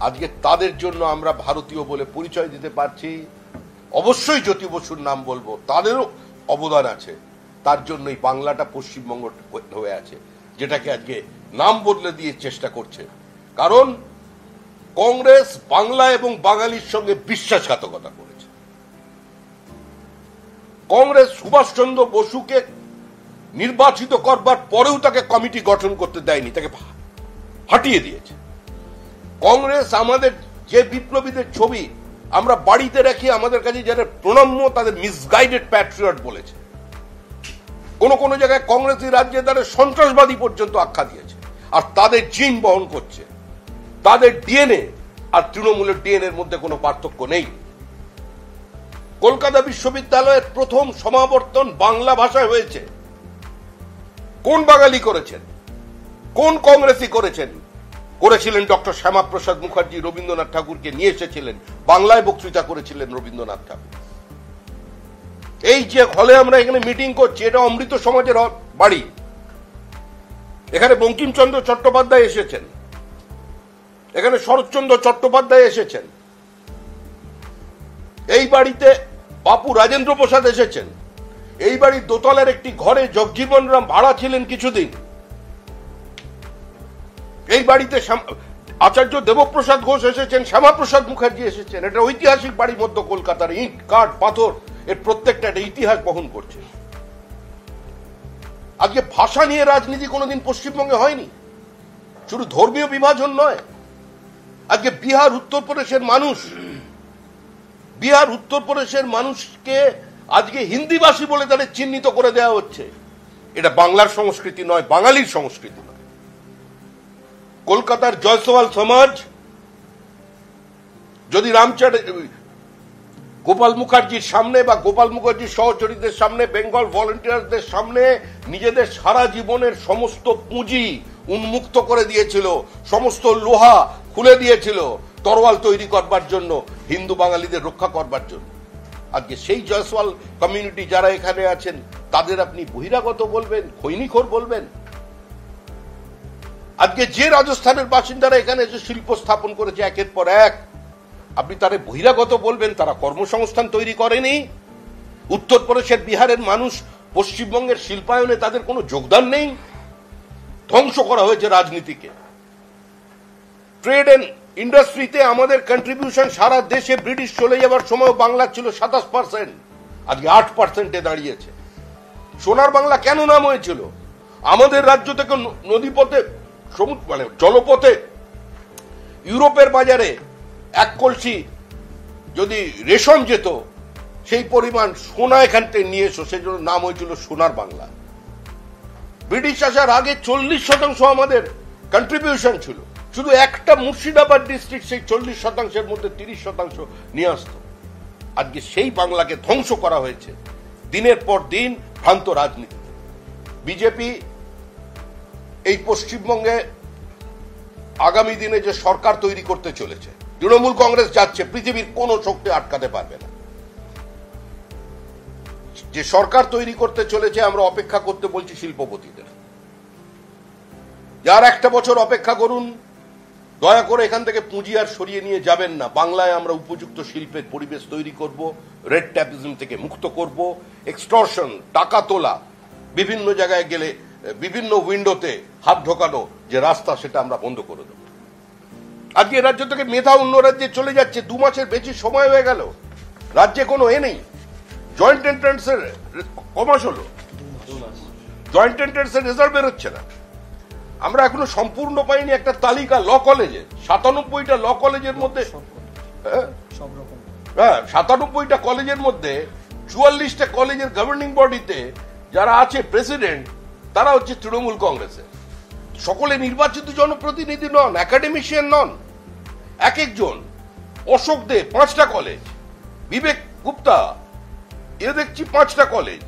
আজকে তাদের জন্য আমরা ভারতীয় বলে পরিচয় দিতে পারছি। অবশ্যই জ্যোতি বসুর নাম বলবো, তাদেরও অবদান আছে। তার জন্যই বাংলাটা পশ্চিমবঙ্গ হয়ে আছে, যেটাকে আজকে নাম বদলে দিয়ে চেষ্টা করছে। কারণ কংগ্রেস বাংলা এবং বাঙালির সঙ্গে বিশ্বাসঘাতকতা করেছে। কংগ্রেস সুভাষচন্দ্র বসুকে নির্বাচিত করবার পরেও তাকে কমিটি গঠন করতে দেয়নি, তাকে হাঁটিয়ে দিয়েছে। কংগ্রেস আমাদের যে বিপ্লবীদের ছবি আমরা বাড়িতে রাখি, আমাদের কাছে যারা প্রণম্য তাদের মিসগাইডেড প্যাট্রিয়ট বলেছে। কোন কোন জায়গায় কংগ্রেসী রাজ্যে তাদের সন্ত্রাসবাদী পর্যন্ত আখ্যা দিয়েছে। আর তাদের জিন বহন করছে, তাদের ডিএনএ আর তৃণমূলের ডিএনএর মধ্যে কোনো পার্থক্য নেই। কলকাতা বিশ্ববিদ্যালয়ের প্রথম সমাবর্তন বাংলা ভাষায় হয়েছে। কোন বাঙালি করেছেন? কোন কংগ্রেসী করেছিলেন? ডক্টর শ্যামাপ্রসাদ মুখার্জি রবীন্দ্রনাথ ঠাকুরকে নিয়ে এসেছিলেন, বাংলায় বক্তৃতা করেছিলেন রবীন্দ্রনাথ ঠাকুর। এই যে হলে আমরা এখানে মিটিং করছি, এটা অমৃত সমাজের বাড়ি। এখানে বঙ্কিমচন্দ্র চট্টোপাধ্যায় এসেছেন, এখানে শরৎচন্দ্র চট্টোপাধ্যায় এসেছেন, এই বাড়িতে বাপু রাজেন্দ্র প্রসাদ এসেছেন। এই বাড়ির দোতলার একটি ঘরে জগজীবন রাম ভাড়া ছিলেন কিছুদিন। এই বাড়িতে আচার্য দেবপ্রসাদ ঘোষ এসেছেন, শ্যামাপ্রসাদ মুখার্জি এসেছেন। এটা ঐতিহাসিক বাড়ি মধ্য কলকাতার, ইট কাঠ পাথর এর প্রত্যেকটা একটা ইতিহাস বহন করছে। আজকে ভাষা নিয়ে রাজনীতি কোনোদিন পশ্চিমবঙ্গে হয়নি, শুধু ধর্মীয় বিভাজন নয়। আজকে বিহার উত্তরপ্রদেশের মানুষকে আজকে হিন্দিভাষী বলে তাদের চিহ্নিত করে দেওয়া হচ্ছে। এটা বাংলার সংস্কৃতি নয়, বাঙালির সংস্কৃতি নয়। কলকাতার জয়সওয়াল সমাজ যদি গোপাল মুখার্জির সামনে বা গোপাল মুখার্জির সহচরীদের সামনে, বেঙ্গল ভলেন্টিয়ারদের সামনে নিজেদের সারা জীবনের সমস্ত পুঁজি উন্মুক্ত করে দিয়েছিল, সমস্ত লোহা খুলে দিয়েছিল তরোয়াল তৈরি করবার জন্য, হিন্দু বাঙালিদের রক্ষা করবার জন্য। আজকে সেই জয়সওয়াল কমিউনিটি যারা এখানে আছেন, তাদের আপনি বহিরাগত বলবেন, খৈনিখোর বলবেন? আজকে যে রাজস্থানের বাসিন্দারা এখানে এসে শিল্প স্থাপন করেছে একের পর এক, আপনি তারা বহিরাগত বলবেন? তারা কর্মসংস্থান তৈরি করেনি। উত্তরপ্রদেশের বিহারের মানুষ পশ্চিমবঙ্গের শিল্পায়নে তাদের কোনো যোগদান নেই। ধ্বংস করা হয়েছে রাজনীতিকে। ট্রেড এন্ড ইন্ডাস্ট্রিতে আমাদের কন্ট্রিবিউশন সারা দেশে ব্রিটিশ চলে যাবার সময় বাংলা ছিল 27%, আজকে 8%-এ দাঁড়িয়েছে। সোনার বাংলা কেন নাম হয়েছিল? আমাদের রাজ্য থেকে নদীপথে মানে জলপথে ইউরোপের বাজারে এক কলসি যদি রেশম যেত, সেই পরিমাণ সোনা এখান থেকে নিয়ে এসো, সেই জন্য নাম হয়েছিল সোনার বাংলা। ব্রিটিশ আসার আগে 40% আমাদের কন্ট্রিবিউশন ছিল। শুধু একটা মুর্শিদাবাদ ডিস্ট্রিক্ট সেই 40%-এর মধ্যে 30% নিয়ে আসতো। আজকে সেই বাংলাকে ধ্বংস করা হয়েছে দিনের পর দিন ভ্রান্ত রাজনীতি। বিজেপি এই পশ্চিমবঙ্গে আগামী দিনে যে সরকার তৈরি করতে চলেছে, তৃণমূল কংগ্রেস যাচ্ছে, পৃথিবীর কোন শক্তি আটকাতে পারবে না। যে সরকার তৈরি করতে চলেছে আমরা অপেক্ষা করতে বলছি শিল্পপতিদের। যার একটা বছর অপেক্ষা করুন, দয়া করে এখান থেকে পুঁজি আর সরিয়ে নিয়ে যাবেন না। বাংলায় আমরা উপযুক্ত শিল্পের পরিবেশ তৈরি করব, রেড ট্যাপিজম থেকে মুক্ত করব, এক্সটর্শন, টাকা তোলা, বিভিন্ন জায়গায় গেলে বিভিন্ন উইন্ডোতে হাত ঢোকানো যে রাস্তা, সেটা আমরা বন্ধ করে দেব। আজকে রাজ্য থেকে মেধা অন্য রাজ্যে চলে যাচ্ছে, 2 মাসের বেশি সময় হয়ে গেল, রাজ্যে কোনো নেই। জয়েন্ট এন্ট্রান্সের কমাস হলো, জয়েন্ট এন্ট্রান্সের রেজাল্ট বেরোচ্ছে না। আমরা এখনো সম্পূর্ণ পাইনি একটা তালিকা ল কলেজে। 97টা ল কলেজের মধ্যে 97টা কলেজের মধ্যে 44টা কলেজের গভর্নিং বডিতে যারা আছে প্রেসিডেন্ট, তারা হচ্ছে তৃণমূল কংগ্রেসের। সকলে নির্বাচিত জনপ্রতিনিধি নন, একাডেমিশিয়ান নন। এক একজন, অশোক দে 5টা কলেজ, বিবেক গুপ্তা এ দেখছি 5টা কলেজ,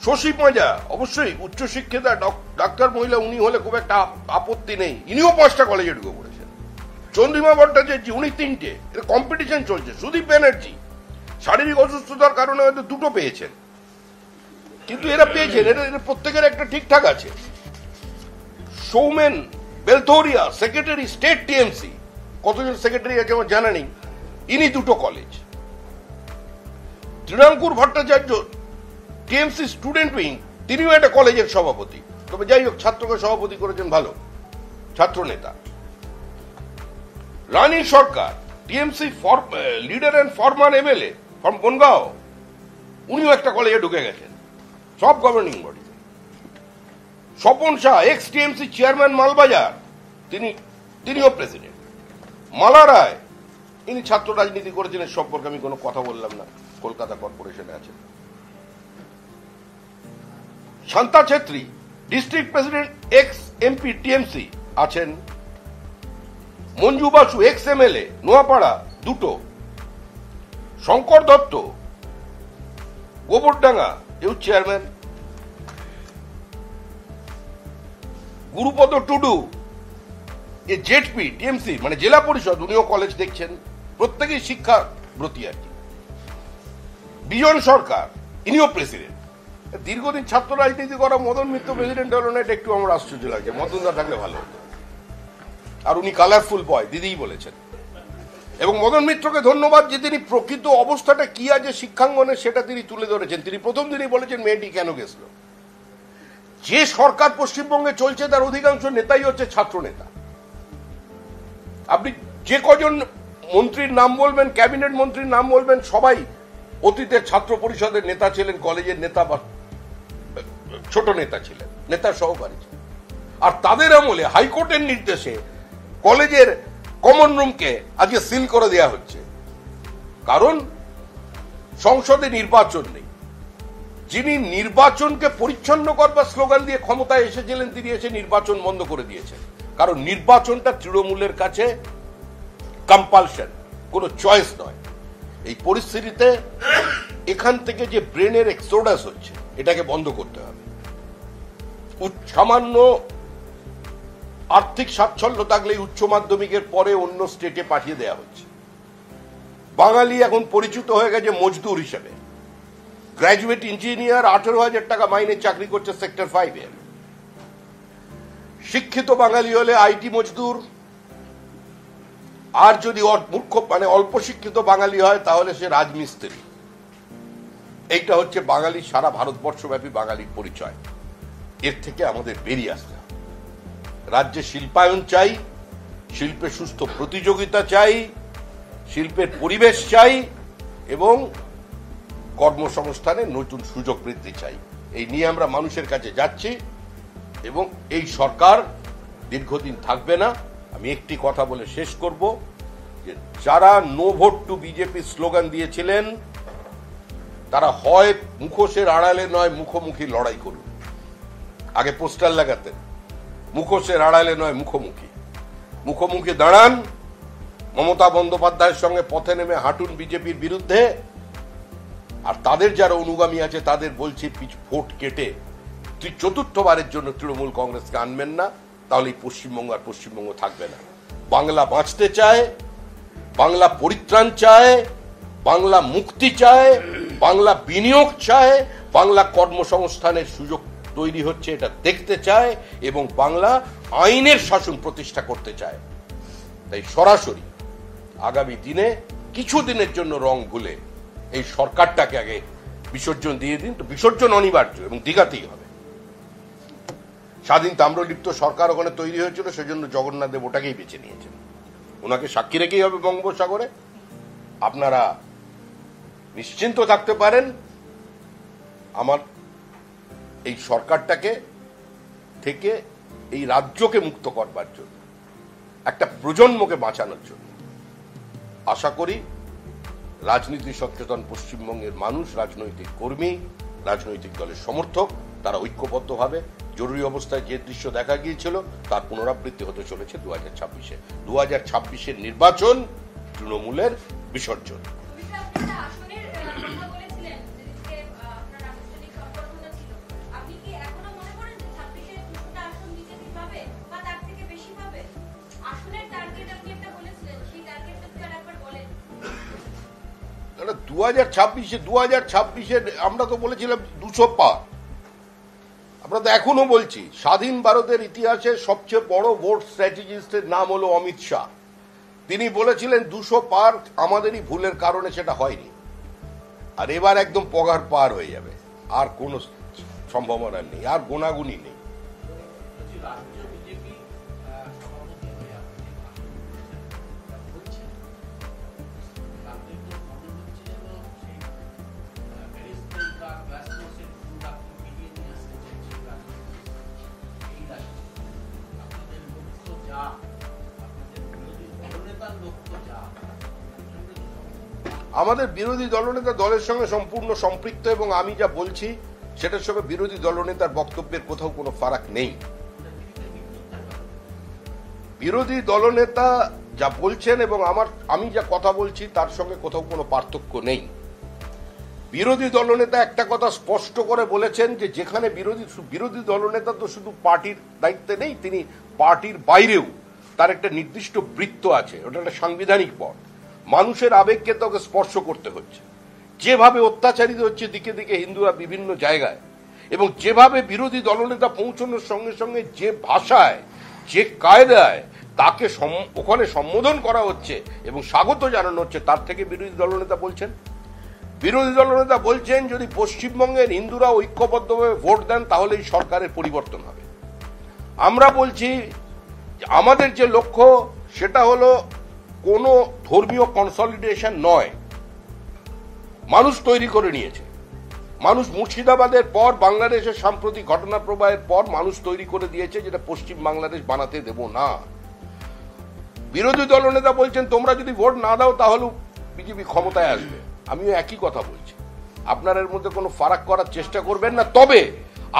শশী পাঁজা অবশ্যই উচ্চশিক্ষিতা ডাক্তার মহিলা, উনি হলে খুব একটা আপত্তি নেই, ইনিও 5টা কলেজে ঢুকে পড়েছেন। চন্দ্রিমা ভট্টাচার্য উনি 3টে। কম্পিটিশন চলছে। সুদীপ ব্যানার্জি শারীরিক অসুস্থতার কারণে হয়তো 2টো পেয়েছেন, কিন্তু এরা পেয়েছেন, এরা প্রত্যেকের একটা ঠিকঠাক আছে। Soumen Belghoria secretary state TMC, কতজন সেক্রেটারি আছে আমার জানা নেই, ইনি 2টো college. Trinankur Bhattacharya TMC student wing, তিনিও একটা কলেজের সভাপতি। তবে যাই হোক, ছাত্রকে সভাপতি করেছেন, ভালো ছাত্র নেতা। Rani Sarkar TMC leader and former MLA from Bangaon, উনিও একটা কলেজে ঢুকে গেছেন, সব গভর্নিং বডিতে। Swapan Shah ex TMC chairman Malbazar, তিনিও প্রেসিডেন্ট। মালা রায় ইনি ছাত্র রাজনীতি করেছেন, এর সম্পর্কে আমি কোনো কথা বললাম না, কলকাতা কর্পোরেশনে আছেন। Shanta Chhetri district president ex MP TMC আছেন। মঞ্জু বাসু এক্স এমএলএ নোয়াপাড়া 2টো। শঙ্কর দত্ত গোবরডাঙ্গা এও চেয়ারম্যান। গুরুপদ টুডু এ জেডপি টিএমসি মানে জেলা পরিষদ, উনিও কলেজ দেখছেন, প্রত্যেকেই শিক্ষাব্রতী আর কি। বিজন সরকার ইনিও প্রেসিডেন্ট। দীর্ঘদিন ছাত্র রাজনীতি করা মদন মিত্র প্রেসিডেন্ট হলো না, এটা একটু আমার আশ্চর্য লাগছে। মদনদা থাকলে ভালো হতো। আর উনি কালারফুল বয়, দিদিই বলেছেন। এবং মদন মিত্রকে ধন্যবাদ যে তিনি প্রকৃত অবস্থাটা কি আছে শিক্ষাঙ্গনে সেটা তিনি তুলে ধরেছেন। তিনি প্রথম দিনই বলেছেন মেয়েটি কেন গেছিল। যে সরকার পশ্চিমবঙ্গে চলছে তার অধিকাংশ নেতাই হচ্ছে ছাত্র নেতা। আপনি যে কজন মন্ত্রীর নাম বলবেন, ক্যাবিনেট মন্ত্রীর নাম বলবেন, সবাই অতীতের ছাত্র পরিষদের নেতা ছিলেন, কলেজের নেতা বা ছোট নেতা ছিলেন, নেতার সহকারী ছিলেন। আর তাদের আমলে হাইকোর্টের নির্দেশে কলেজের কমন রুমকে আজকে সিল করে দেওয়া হচ্ছে, কারণ সংসদে নির্বাচন নেই। যিনি নির্বাচনকে পরিচ্ছন্ন করবার স্লোগান দিয়ে ক্ষমতায় এসেছিলেন, তিনি এসে নির্বাচন বন্ধ করে দিয়েছেন। কারণ নির্বাচনটা তৃণমূলের কাছে কম্পালশন, কোনো চয়েস নয়। এই পরিস্থিতিতে এখান থেকে যে ব্রেনের এক্সোডাস হচ্ছে, এটাকে বন্ধ করতে হবে। সামান্য আর্থিক স্বাচ্ছল্য থাকলেই উচ্চ মাধ্যমিকের পরে অন্য স্টেটে পাঠিয়ে দেওয়া হচ্ছে। বাঙালি এখন পরিচিত হয়ে গেছে মজদুর হিসেবে। গ্র্যাজুয়েট ইঞ্জিনিয়ার 18,000 টাকা মাইনে চাকরি করছে সেক্টর 5-এ। শিক্ষিত বাঙালি হলে আইটি মজদুর, আর যদি মূর্খ মানে অল্প শিক্ষিত বাঙালি হয় তাহলে সে রাজমিস্ত্রি। এইটা হচ্ছে বাঙালি, সারা ভারতবর্ষব্যাপী বাঙালির পরিচয়। এর থেকে আমাদের বেরিয়ে আসতে হবে। রাজ্যে শিল্পায়ন চাই, শিল্পে সুস্থ প্রতিযোগিতা চাই, শিল্পের পরিবেশ চাই এবং কর্মসংস্থানের নতুন সুযোগ বৃদ্ধি চাই। এই নিয়ে আমরা মানুষের কাছে যাচ্ছি এবং এই সরকার দীর্ঘদিন থাকবে না। আমি একটি কথা বলে শেষ করব, যে যারা no vote to BJP slogan দিয়েছিলেন তারা হয় মুখোশের আড়ালে নয় মুখোমুখি লড়াই করুন। আগে পোস্টার লাগাতেন, মুখোশের আড়ালে নয় মুখোমুখি। মুখোমুখি দাঁড়ান, মমতা বন্দ্যোপাধ্যায়ের সঙ্গে পথে নেমে হাঁটুন বিজেপির বিরুদ্ধে। আর তাদের যারা অনুগামী আছে তাদের বলছি, ভোট কেটে চতুর্থবারের জন্য তৃণমূল কংগ্রেসকে আনবেন না, তাহলে পশ্চিমবঙ্গ আর পশ্চিমবঙ্গ থাকবে না। বাংলা বাঁচতে চায়, বাংলা পরিত্রাণ চায়, বাংলা মুক্তি চায়, বাংলা বিনিয়োগ চায়, বাংলা কর্মসংস্থানের সুযোগ তৈরি হচ্ছে এটা দেখতে চায় এবং বাংলা আইনের শাসন প্রতিষ্ঠা করতে চায়। তাই সরাসরি আগামী দিনে কিছুদিনের জন্য রং ভুলে এই সরকারটাকে আগে বিসর্জন দিয়ে দিন। তো বিসর্জন অনিবার্য এবং দিঘাতেই হবে। স্বাধীন তাম্রলিপ্ত সরকার ওখানে তৈরি হয়েছিল, সেজন্য জগন্নাথ দেব ওটাকেই বেছে নিয়েছেন। ওনাকে সাক্ষী রেখেই হবে বঙ্গোপসাগরে। আপনারা নিশ্চিন্ত থাকতে পারেন, আমার এই সরকারটাকে থেকে এই রাজ্যকে মুক্ত করবার জন্য, একটা প্রজন্মকে বাঁচানোর জন্য আশা করি রাজনীতি সচেতন পশ্চিমবঙ্গের মানুষ, রাজনৈতিক কর্মী, রাজনৈতিক দলের সমর্থক, তারা ঐক্যবদ্ধভাবে জরুরি অবস্থায় যে দৃশ্য দেখা গিয়েছিল তার পুনরাবৃত্তি হতে চলেছে 2026-এ। 2026-এর নির্বাচন তৃণমূলের বিসর্জন। দু হাজার ছাব্বিশে আমরা তো বলেছিলাম 200 পার। আমরা তো এখনো বলছি, স্বাধীন ভারতের ইতিহাসে সবচেয়ে বড় ভোট স্ট্র্যাটেজিস্টের নাম হলো অমিত শাহ। তিনি বলেছিলেন 200 পার, আমাদেরই ভুলের কারণে সেটা হয়নি। আর এবার একদম পগার পার হয়ে যাবে, আর কোনো সম্ভাবনা নেই, আর গোনাগুনি নেই। আমাদের বিরোধী দলনেতা দলের সঙ্গে সম্পূর্ণ সম্পৃক্ত এবং আমি যা বলছি সেটার সঙ্গে বিরোধী দলনেতার বক্তব্যের কোথাও কোনো ফারাক নেই। বিরোধী দলনেতা যা বলছেন এবং আমি যা কথা বলছি তার সঙ্গে কোথাও কোনো পার্থক্য নেই। বিরোধী দলনেতা একটা কথা স্পষ্ট করে বলেছেন যে যেখানে বিরোধী দলনেতা তো শুধু পার্টির দায়িত্বে নেই, তিনি পার্টির বাইরেও তার একটা নির্দিষ্ট বৃত্ত আছে, ওটা একটা সাংবিধানিক পদ। মানুষের আবেগকে তোকে স্পর্শ করতে হচ্ছে। যেভাবে অত্যাচারিত হচ্ছে দিকে দিকে হিন্দুরা বিভিন্ন জায়গায়, এবং যেভাবে বিরোধী দলনেতা পৌঁছানোর সঙ্গে সঙ্গে যে ভাষায়, যে কায়দায় তাকে ওখানে সম্বোধন করা হচ্ছে এবং স্বাগত জানানো হচ্ছে, তার থেকে বিরোধী দলনেতা বলছেন যদি পশ্চিমবঙ্গের হিন্দুরা ঐক্যবদ্ধভাবে ভোট দেন তাহলে এই সরকারের পরিবর্তন হবে। আমরা বলছি আমাদের যে লক্ষ্য সেটা হলো কোনো ধর্মীয় কনসলিডেশন নয়। মানুষ তৈরি করে নিয়েছে, মানুষ মুর্শিদাবাদের পর বাংলাদেশের সাম্প্রতিক ঘটনা প্রবাহের পর মানুষ তৈরি করে দিয়েছে যেটা পশ্চিম বাংলাদেশ বানাতে দেব না। বিরোধী দলনেতা বলছেন তোমরা যদি ভোট না দাও তাহলে বিজেপি ক্ষমতায় আসবে। আমিও একই কথা বলছি, আপনারা এর মধ্যে কোনো ফারাক করার চেষ্টা করবেন না। তবে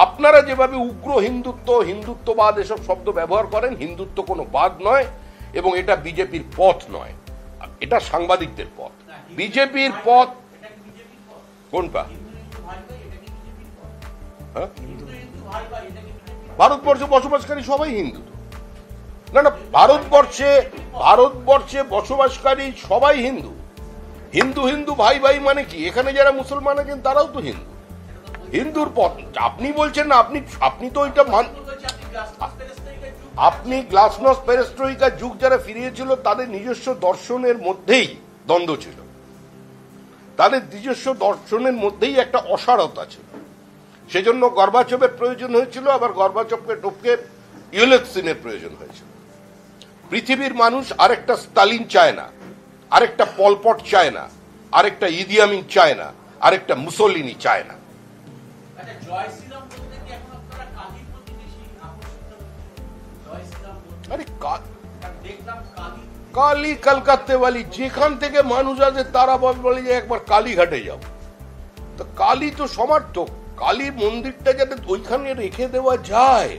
আপনারা যেভাবে উগ্র হিন্দুত্ববাদ এসব শব্দ ব্যবহার করেন, হিন্দুত্ব কোনো বাদ নয় এবং এটা বিজেপির পথ নয়, এটা সাংবাদিকদের পথ। বিজেপির পথ কোনটা? ভারতবর্ষে বসবাসকারী সবাই হিন্দু তো না, ভারতবর্ষে বসবাসকারী সবাই হিন্দু। হিন্দু ভাই ভাই মানে কি? এখানে যারা মুসলমান আছেন তারাও তো হিন্দুর পথ। আপনি বলছেন না, আপনি তো ওইটা আপনি গ্লাসনোস্ট পেরেস্ট্রোইকা যুগ যারা ফিরিয়েছিল তাদের নিজস্ব দর্শনের মধ্যেই দ্বন্দ্ব ছিল। তাদের নিজস্ব দর্শনের মধ্যেই একটা অসারতা ছিল। সেজন্য গর্বাচপের প্রয়োজন হয়েছিল, আবার গর্বাচপকে টপকে ইউলেক্সিনের প্রয়োজন হয়েছিল। পৃথিবীর মানুষ আরেকটা স্টালিন চায় না, আরেকটা পলপট চায় না, আরেকটা ইদি আমিন চায় না, আরেকটা মুসোলিনি চায় না। আরে কালী কলকাতাওয়ালি যেখান থেকে মানুষ আছে তারা বলে যে একবার কালীঘাটে যাও, তো কালী তো সমর্থক, কালী মন্দিরটা যাতে ওইখানে রেখে দেওয়া যায়,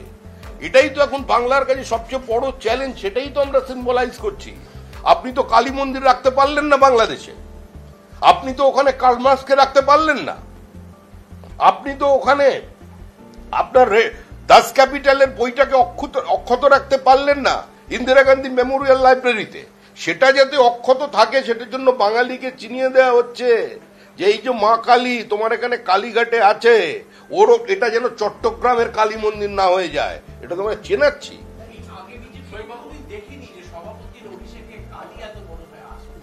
এটাই তো এখন বাংলার কাছে সবচেয়ে বড় চ্যালেঞ্জ। সেটাই তো আমরা সিম্বলাইজ করছি। আপনি তো কালী মন্দির রাখতে পারলেন না বাংলাদেশে, আপনি তো ওখানে কার্ল মার্ক্সকে রাখতে পারলেন না, আপনি তো ওখানে আপনার দাস ক্যাপিটালের বইটাকে অক্ষত রাখতে পারলেন না ইন্দিরা গান্ধী মেমোরিয়াল লাইব্রেরিতে। সেটা যাতে অক্ষত থাকে সেটার জন্য বাঙালিকে চিনিয়ে দেওয়া হচ্ছে যে এই যে মা কালী তোমার এখানে কালীঘাটে আছে, ওর এটা যেন চট্টগ্রামের কালী মন্দির না হয়ে যায়, এটা তোমরা চেনাচ্ছি।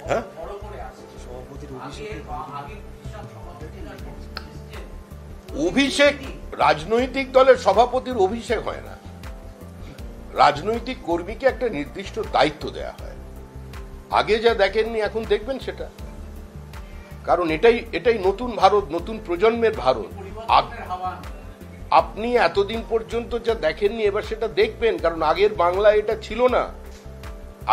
হ্যাঁ, অভিষেক রাজনৈতিক দলের সভাপতির অভিষেক হয় না, রাজনৈতিক কর্মীকে একটা নির্দিষ্ট দায়িত্ব দেয়া হয়। আগে যা দেখেননি এখন দেখবেন সেটা, কারণ এটাই নতুন ভারত, নতুন প্রজন্মের ভারত। আপনি এতদিন পর্যন্ত যা দেখেননি এবার সেটা দেখবেন, কারণ আগের বাংলায় এটা ছিল না।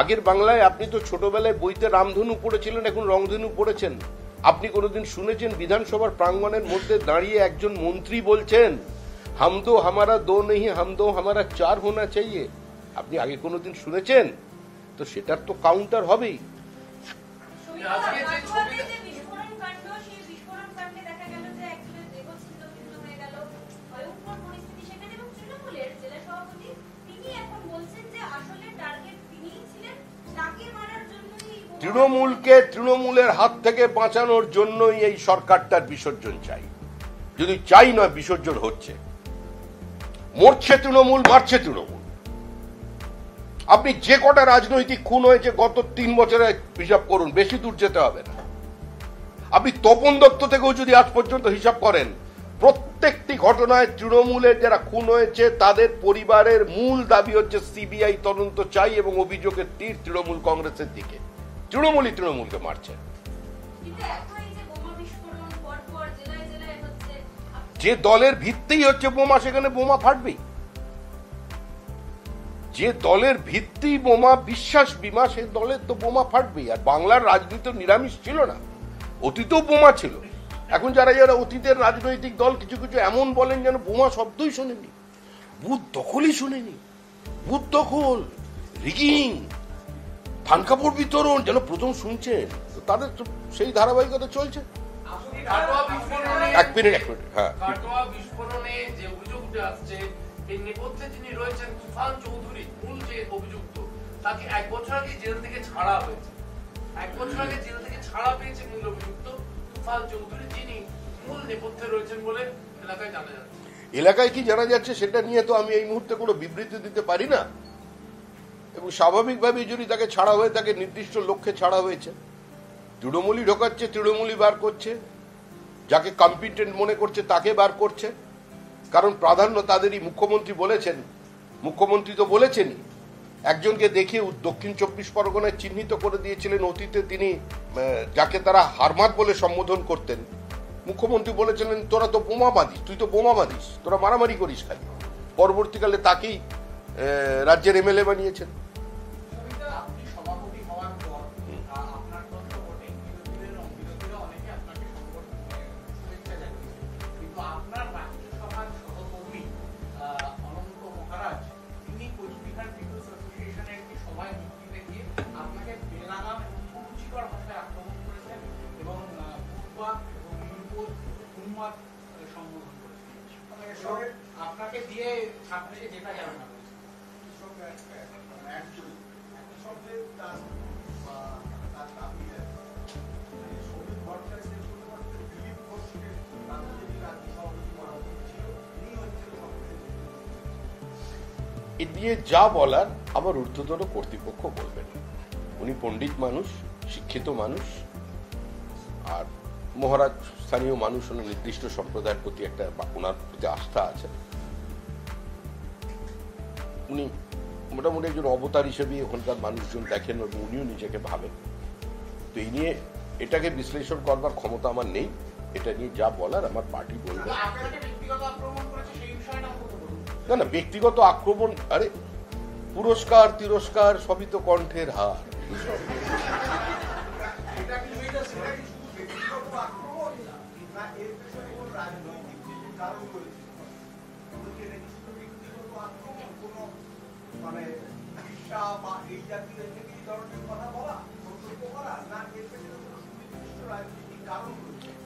আগের বাংলায় আপনি তো ছোটবেলায় বইতে রামধনু পড়েছিলেন, এখন রংধনু পড়েছেন। আপনি কোনোদিন শুনেছেন বিধানসভার প্রাঙ্গণের মধ্যে দাঁড়িয়ে একজন মন্ত্রী বলছেন হাম দো হামারা দো নেই, হাম দো হামারা চার হোনা চাইয়ে? আপনি আগে কোনোদিন শুনেছেন? তো সেটার তো কাউন্টার হবেই। তৃণমূলকে তৃণমূলের হাত থেকে বাঁচানোর জন্যই এই সরকারটার বিসর্জন চাই। যদি চাই নয়, বিসর্জন হচ্ছে। মরছে তৃণমূল, মারছে তৃণমূল। আপনি যে কটা রাজনৈতিক খুন হয়েছে গত 3 বছরে হিসাব করুন, বেশি দূর যেতে হবে না। আপনি তপন দত্ত থেকেও যদি আজ পর্যন্ত হিসাব করেন, প্রত্যেকটি ঘটনায় তৃণমূলের যারা খুন হয়েছে তাদের পরিবারের মূল দাবি হচ্ছে সিবিআই তদন্ত চাই এবং অভিযোগের তীর তৃণমূল কংগ্রেসের দিকে। তৃণমূলই তৃণমূলকে মারছে। যে দলের ভিত্তিই হচ্ছে বোমা, সেখানে বোমা ফাটবেই। যে দলের ভিত্তি বোমা, বিশ্বাস বিমা, সে দলের তো বোমা ফাটবেই। আর বাংলার রাজনীতি নিরামিষ ছিল না, অতীতেও বোমা ছিল। এখন যারা যারা অতীতের রাজনৈতিক দল কিছু কিছু এমন বলেন যেন বোমা শব্দই শোনেনি, বুথ দখলই শোনেনি, বুথ দখল, রিগিং, ধান কাপড় বিতরণ যেন প্রথম শুনছেন। তাদের সেই ধারাবাহিকতা চলছে। এক মিনিট। হ্যাঁ, বিস্ফোরণে যে অভিযোগ আসছে, এই নেপথ্যে যিনি রয়েছেন তুফান চৌধুরী, মূল যে অভিযুক্ত, তাকে 1 বছর আগে জেল থেকে ছাড়া হয়েছে। 1 বছর আগে জেল থেকে ছাড়া পেয়েছে মূল অভিযুক্ত তুফান চৌধুরী, যিনি মূল নেপথ্যে রয়েছেন বলে এলাকায় জানা যাচ্ছে। এলাকায় কি জানা যাচ্ছে সেটা নিয়ে তো আমি এই মুহূর্তে কোনো বিবৃতি দিতে পারি না। এবং স্বাভাবিকভাবে যদি তাকে ছাড়া হয়ে তাকে নির্দিষ্ট লক্ষ্যে ছাড়া হয়েছে, তৃণমূলই ঢোকাচ্ছে, তৃণমূলই বার করছে, যাকে কম্পিটেন্ট মনে করছে তাকে বার করছে। কারণ প্রাধান্য তাদেরই। মুখ্যমন্ত্রী বলেছেন, মুখ্যমন্ত্রী তো বলেছেনই, একজনকে দেখিয়ে দক্ষিণ 24 পরগনায় চিহ্নিত করে দিয়েছিলেন অতীতে তিনি, যাকে তারা হারমাত বলে সম্বোধন করতেন। মুখ্যমন্ত্রী বলেছিলেন তোরা তো বোমা বাঁধিস, তুই তো বোমা বাঁধিস, তোরা মারামারি করিস খালি। পরবর্তীকালে তাকেই রাজ্যের এমএলএ বানিয়েছেন। আপনাকে দিয়ে ছাত্রীকে যেটা জানা এ দিয়ে যা বলার আবার ঊর্ধ্বতন কর্তৃপক্ষ বলবেন। উনি পণ্ডিত মানুষ, শিক্ষিত মানুষ, আর মহারাজ স্থানীয় মানুষ, নির্দিষ্ট সম্প্রদায়ের প্রতি একটা ওনার প্রতি আস্থা আছে। উনি মোটামুটি একজন অবতার হিসেবে ওখানকার মানুষজন দেখেন এবং উনিও নিজেকে ভাবেন। তো এই নিয়ে এটাকে বিশ্লেষণ করবার ক্ষমতা আমার নেই। এটা নিয়ে যা বলার আমার পার্টি বলবে। না না, ব্যক্তিগত আক্রমণ, আরে পুরস্কার তিরস্কার সবই তো কণ্ঠের হার।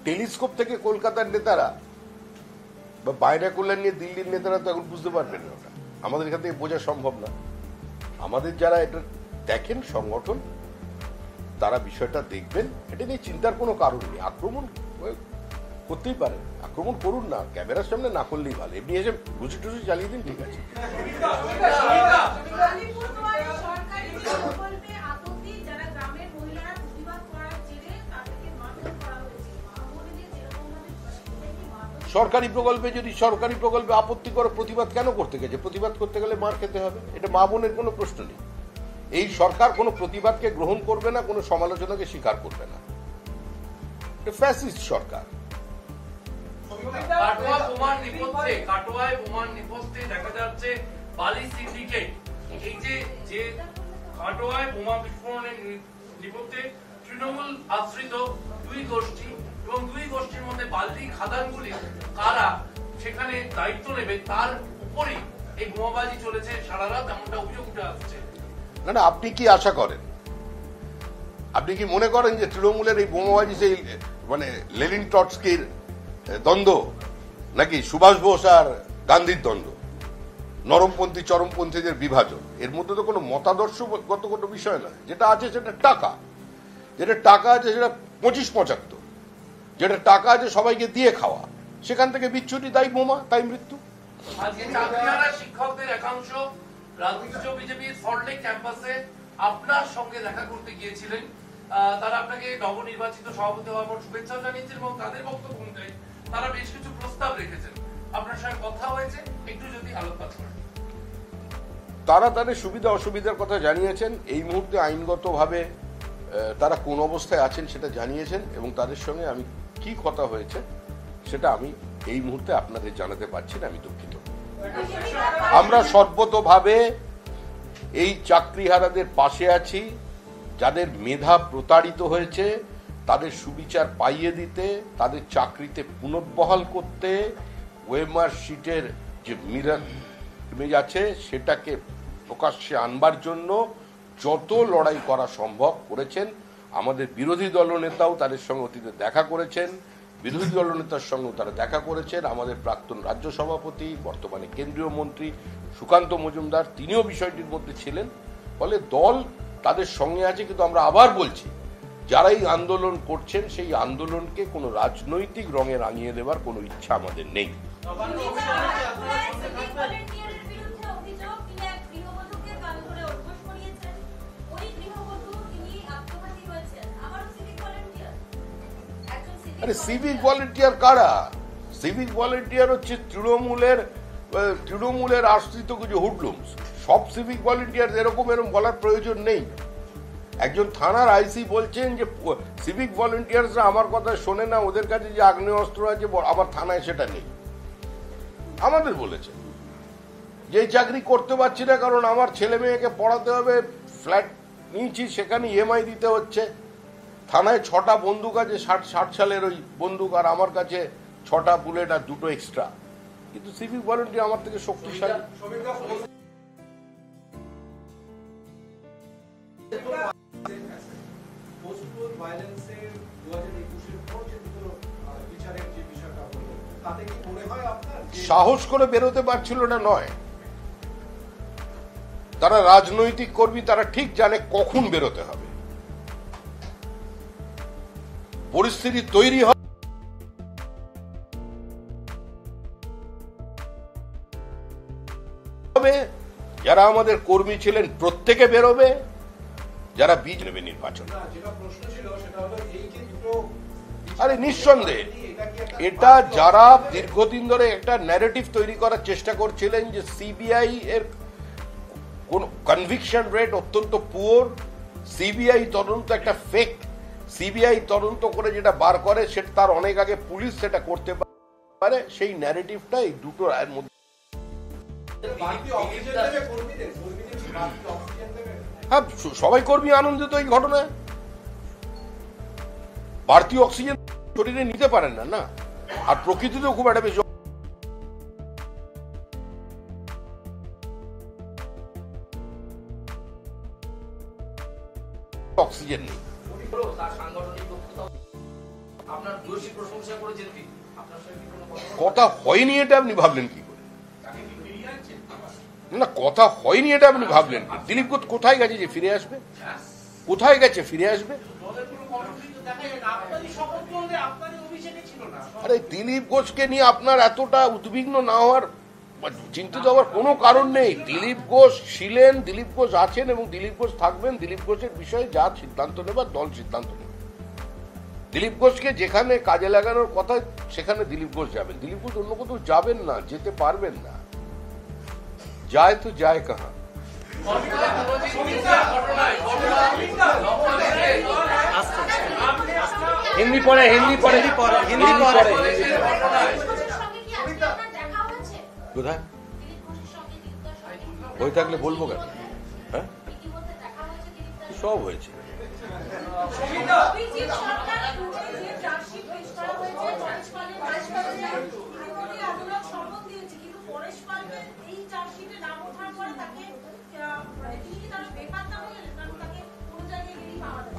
টেলিস্কোপ থেকে কলকাতার নেতারা বা বাইরে কল্যাণ নিয়ে দিল্লির নেতারা তো এখন বুঝতে পারবেন না, ওটা আমাদের এখান থেকে বোঝা সম্ভব না। আমাদের যারা এটা দেখেন সংগঠন, তারা বিষয়টা দেখবেন। এটা নিয়ে চিন্তার কোনো কারণ নেই। আক্রমণ করতেই পারে, আক্রমণ করুন না, ক্যামেরার সামনে না করলেই ভালো। এমনি এসে ঘুষি টুসি চালিয়ে দিন, ঠিক আছে। সরকারি প্রকল্পে যদি সরকারি প্রকল্পে আপত্তি করে প্রতিবাদ কেন করতে গেছে? প্রতিবাদ করতে গেলে মার খেতে হবে, এটা মা বোনের কোনো প্রশ্ন নেই। এই সরকার কোনো প্রতিবাদকে গ্রহণ করবে না, কোনো সমালোচনাকে স্বীকার করবে না। এটা ফ্যাসিস্ট সরকার। কাটোয়ায় বোমার নেপথ্যে দেখা যাচ্ছে বালি সিন্ডিকেট। এই যে কাটোয়ায় বোমা বিস্ফোরণের নেপথ্যে তৃণমূল আশ্রিত দুই গোষ্ঠী, এবং দুই গোষ্ঠীর মধ্যে বালি খাদানগুলি কারা সেখানে দায়িত্ব নেবে, তার উপরই এই বোমাবাজি চলেছে সারা রাত, এমনটা অভিযোগ উঠে আসছে। না না, আপনি কি আশা করেন? আপনি কি মনে করেন যে তৃণমূলের এই বোমাবাজি সেই মানে লেনিন ট্রটস্কির দ্বন্দ্ব, নাকি সুভাষ বোস আর গান্ধীর দ্বন্দ্ব, নরমপন্থী চরমপন্থীদের বিভাজন? এর মধ্যে তো কোনো মতাদর্শগত কোনো বিষয় নয়। যেটা আছে সেটা টাকা, যেটা টাকা আছে সেটা 25-75, যেটা টাকা আছে সবাইকে দিয়ে খাওয়া, সেখান থেকে বিচ্ছুটি, তাই বোমা, তাই মৃত্যু। আজকে চাকরিহারা শিক্ষকদের একাংশ রাজ্য বিজেপির সল্টলেক ক্যাম্পাসে আপনার সঙ্গে দেখা করতে গিয়েছিলেন। তারা আপনাকে নবনির্বাচিত সভাপতি হওয়ার পর শুভেচ্ছা জানিয়েছেন এবং তাদের বক্তব্য অনুযায়ী তারা বেশ কিছু প্রস্তাব রেখেছেন। আপনার সঙ্গে কথা হয়েছে, একটু যদি আলোকপাত করেন। তারা তাদের সুবিধা অসুবিধার কথা জানিয়েছেন। এই মুহূর্তে আইনগতভাবে তারা কোন অবস্থায় আছেন সেটা জানিয়েছেন, এবং তাদের সঙ্গে আমি কি কথা হয়েছে সেটা আমি এই মুহূর্তে আপনাদের জানাতে পারছি না, আমি দুঃখিত। আমরা সর্বতভাবে এই চাকরিহারাদের পাশে আছি। যাদের মেধা প্রতারিত হয়েছে তাদের সুবিচার পাইয়ে দিতে, তাদের চাকরিতে পুনর্বহাল করতে, ওয়েমার শিটের যে মিরাজ আছে সেটাকে প্রকাশ্যে আনবার জন্য যত লড়াই করা সম্ভব করেছেন। আমাদের বিরোধী দলনেতাও তাদের সঙ্গে অতীতে দেখা করেছেন, বিরোধী দলনেতার সঙ্গেও তারা দেখা করেছেন। আমাদের প্রাক্তন রাজ্য সভাপতি, বর্তমানে কেন্দ্রীয় মন্ত্রী সুকান্ত মজুমদার, তিনিও বিষয়টির মধ্যে ছিলেন। ফলে দল তাদের সঙ্গে আছে। কিন্তু আমরা আবার বলছি, যারা এই আন্দোলন করছেন সেই আন্দোলনকে কোনো রাজনৈতিক রঙে রাঙিয়ে দেওয়ার কোনো ইচ্ছা আমাদের নেই। আরে সিভিক ভলেন্টিয়ার কারা? সিভিক ভলেন্টিয়ার হচ্ছে তৃণমূলের আশ্রিত কিছু হুডলুমস। সব সিভিক ভলেন্টিয়ার এরকম বলার প্রয়োজন নেই। একজন থানার আইসি বলছেন যে সিভিক ভলেন্টিয়ার্সরা আমার কথা শোনে না, ওদের কাছে যে আগ্নেয়াস্ত্র আছে আবার থানায় সেটা নেই। আমাদের বলেছেন যে চাকরি করতে পারছি না কারণ আমার ছেলে মেয়েকে পড়াতে হবে, ফ্ল্যাট নিয়েছি সেখানে ইএমআই দিতে হচ্ছে। থানায় 6টা বন্দুক আছে, 60 সালের ওই বন্দুক, আর আমার কাছে 6টা বুলেট আর 2টো এক্সট্রা। কিন্তু সিভিক ভলেন্টিয়ার আমার থেকে শক্তিশালী। সাহস করে বেরোতে পারছিল না নয়, তারা রাজনৈতিক কর্মী, তারা ঠিক জানে কখন বেরোতে হবে। পরিস্থিতি তৈরি হবে, যারা আমাদের কর্মী ছিলেন প্রত্যেকে বেরোবে, যারা বীজ নেবে নির্বাচন। যেটা প্রশ্ন ছিল সেটা হলো এই যে দুটো আরে নিঃসন্দেহে এটা যারা দীর্ঘদিন ধরে একটা ন্যারেটিভ তৈরি করার চেষ্টা করছিলেন যে সিবিআই এর কোন কনভিকশন রেট অত্যন্ত পুয়ার, সিবিআই তদন্ত একটা ফেক, সিবিআই তদন্ত করে যেটা বার করে সেটা তার অনেক আগে পুলিশ সেটা করতে পারে, সেই ন্যারেটিভটা এই দুটো রায়ের মধ্যে। হ্যাঁ, সবাই কর্মী আনন্দিত এই ঘটনায়। বাড়তি অক্সিজেন শরীরে নিতে পারেন না না, আর প্রকৃতিতেও খুব একটা বেশি অক্সিজেন নেই। কথা হয়নি এটা আপনি ভাবলেন কি করে? না, কথা হয়নি এটা আপনি ভাবলেন কি? দিলীপ ঘোষ কোথায় গেছে যে ফিরে আসবে? কোথায় গেছে ফিরে আসবে? আরে দিলীপ ঘোষকে নিয়ে আপনার এতটা উদ্বিগ্ন না হওয়ার, চিন্তিত হওয়ার কোনো কারণ নেই। দিলীপ ঘোষ ছিলেন, দিলীপ ঘোষ আছেন এবং দিলীপ ঘোষ থাকবেন। দিলীপ ঘোষের বিষয়ে যা সিদ্ধান্ত নেবার দল সিদ্ধান্ত নেবে। দিলীপ ঘোষকে যেখানে কাজে লাগানোর কথা সেখানে দিলীপ ঘোষ যাবেন। দিলীপ ঘোষ অন্য কোথাও যাবেন না, যেতে পারবেন না। যায় তো যায় কাহা। হিন্দি পড়ে কোথায় বই থাকলে বলবো কেন? হ্যাঁ, সব হয়েছে।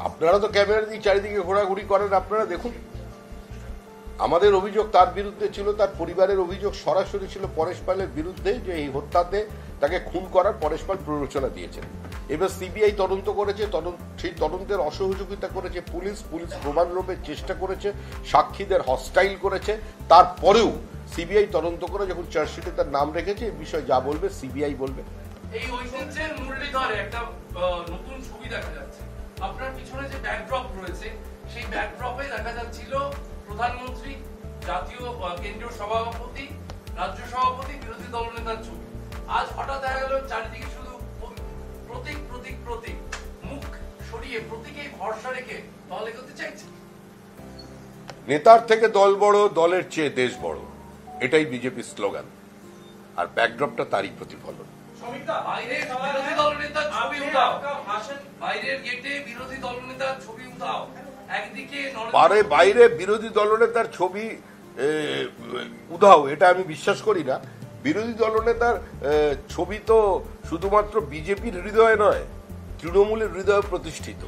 আপনারা তো ক্যামেরা দিয়ে চারিদিকে ঘোরাঘুরি করেন, আপনারা দেখুন। আমাদের অভিযোগ তার বিরুদ্ধে ছিল, তার পরিবারের অভিযোগ সরাসরি ছিল পরেশ পালের বিরুদ্ধে, যে এই হত্যাতে তাকে খুন করার পরেশ পাল প্ররোচনা দিয়েছেন। এবার সিবিআই তদন্ত করেছে, সেই তদন্তের অসহযোগিতা করেছে পুলিশ প্রমাণ লোপের চেষ্টা করেছে, সাক্ষীদের হস্টাইল করেছে। তারপরেও সিবিআই তদন্ত করে যখন চার্জশিটে তার নাম রেখেছে, এই বিষয়ে যা বলবে সিবিআই বলবে। এই ঐতিহ্যের মুরলীধরে একটা নতুন ছবি দেখা যাচ্ছে। আপনার পিছনে যে ব্যাকড্রপ রয়েছে, সেই ব্যাকড্রপে দেখা যাচ্ছিল প্রধানমন্ত্রী, জাতীয় কেন্দ্রীয় সভাপতি, রাজ্য সভাপতি, বিরোধী দলনেতার ছবি। আজ হঠাৎ দেখা গেল চারিদিকে শুধু প্রতীক প্রতীক প্রতীক, মুখ সরিয়ে প্রতীকে ভরসা রেখে দল এগোতে চাইছে। নেতার থেকে দল বড়, দলের চেয়ে দেশ বড়, এটাই বিজেপির স্লোগান, আর ব্যাকড্রপটা তারই প্রতিফলন। বাইরের বিরোধী দলনেতার ছবি উঠাও, বাইরের গেটে বিরোধী দলনেতার ছবি উঠাও, একদিকে বাইরে বিরোধী দলনেতার ছবি উধাও, এটা আমি বিশ্বাস করি না। বিরোধী দলনেতার ছবি তো শুধুমাত্র বিজেপির হৃদয়ে নয়, তৃণমূলের হৃদয়ে প্রতিষ্ঠিত।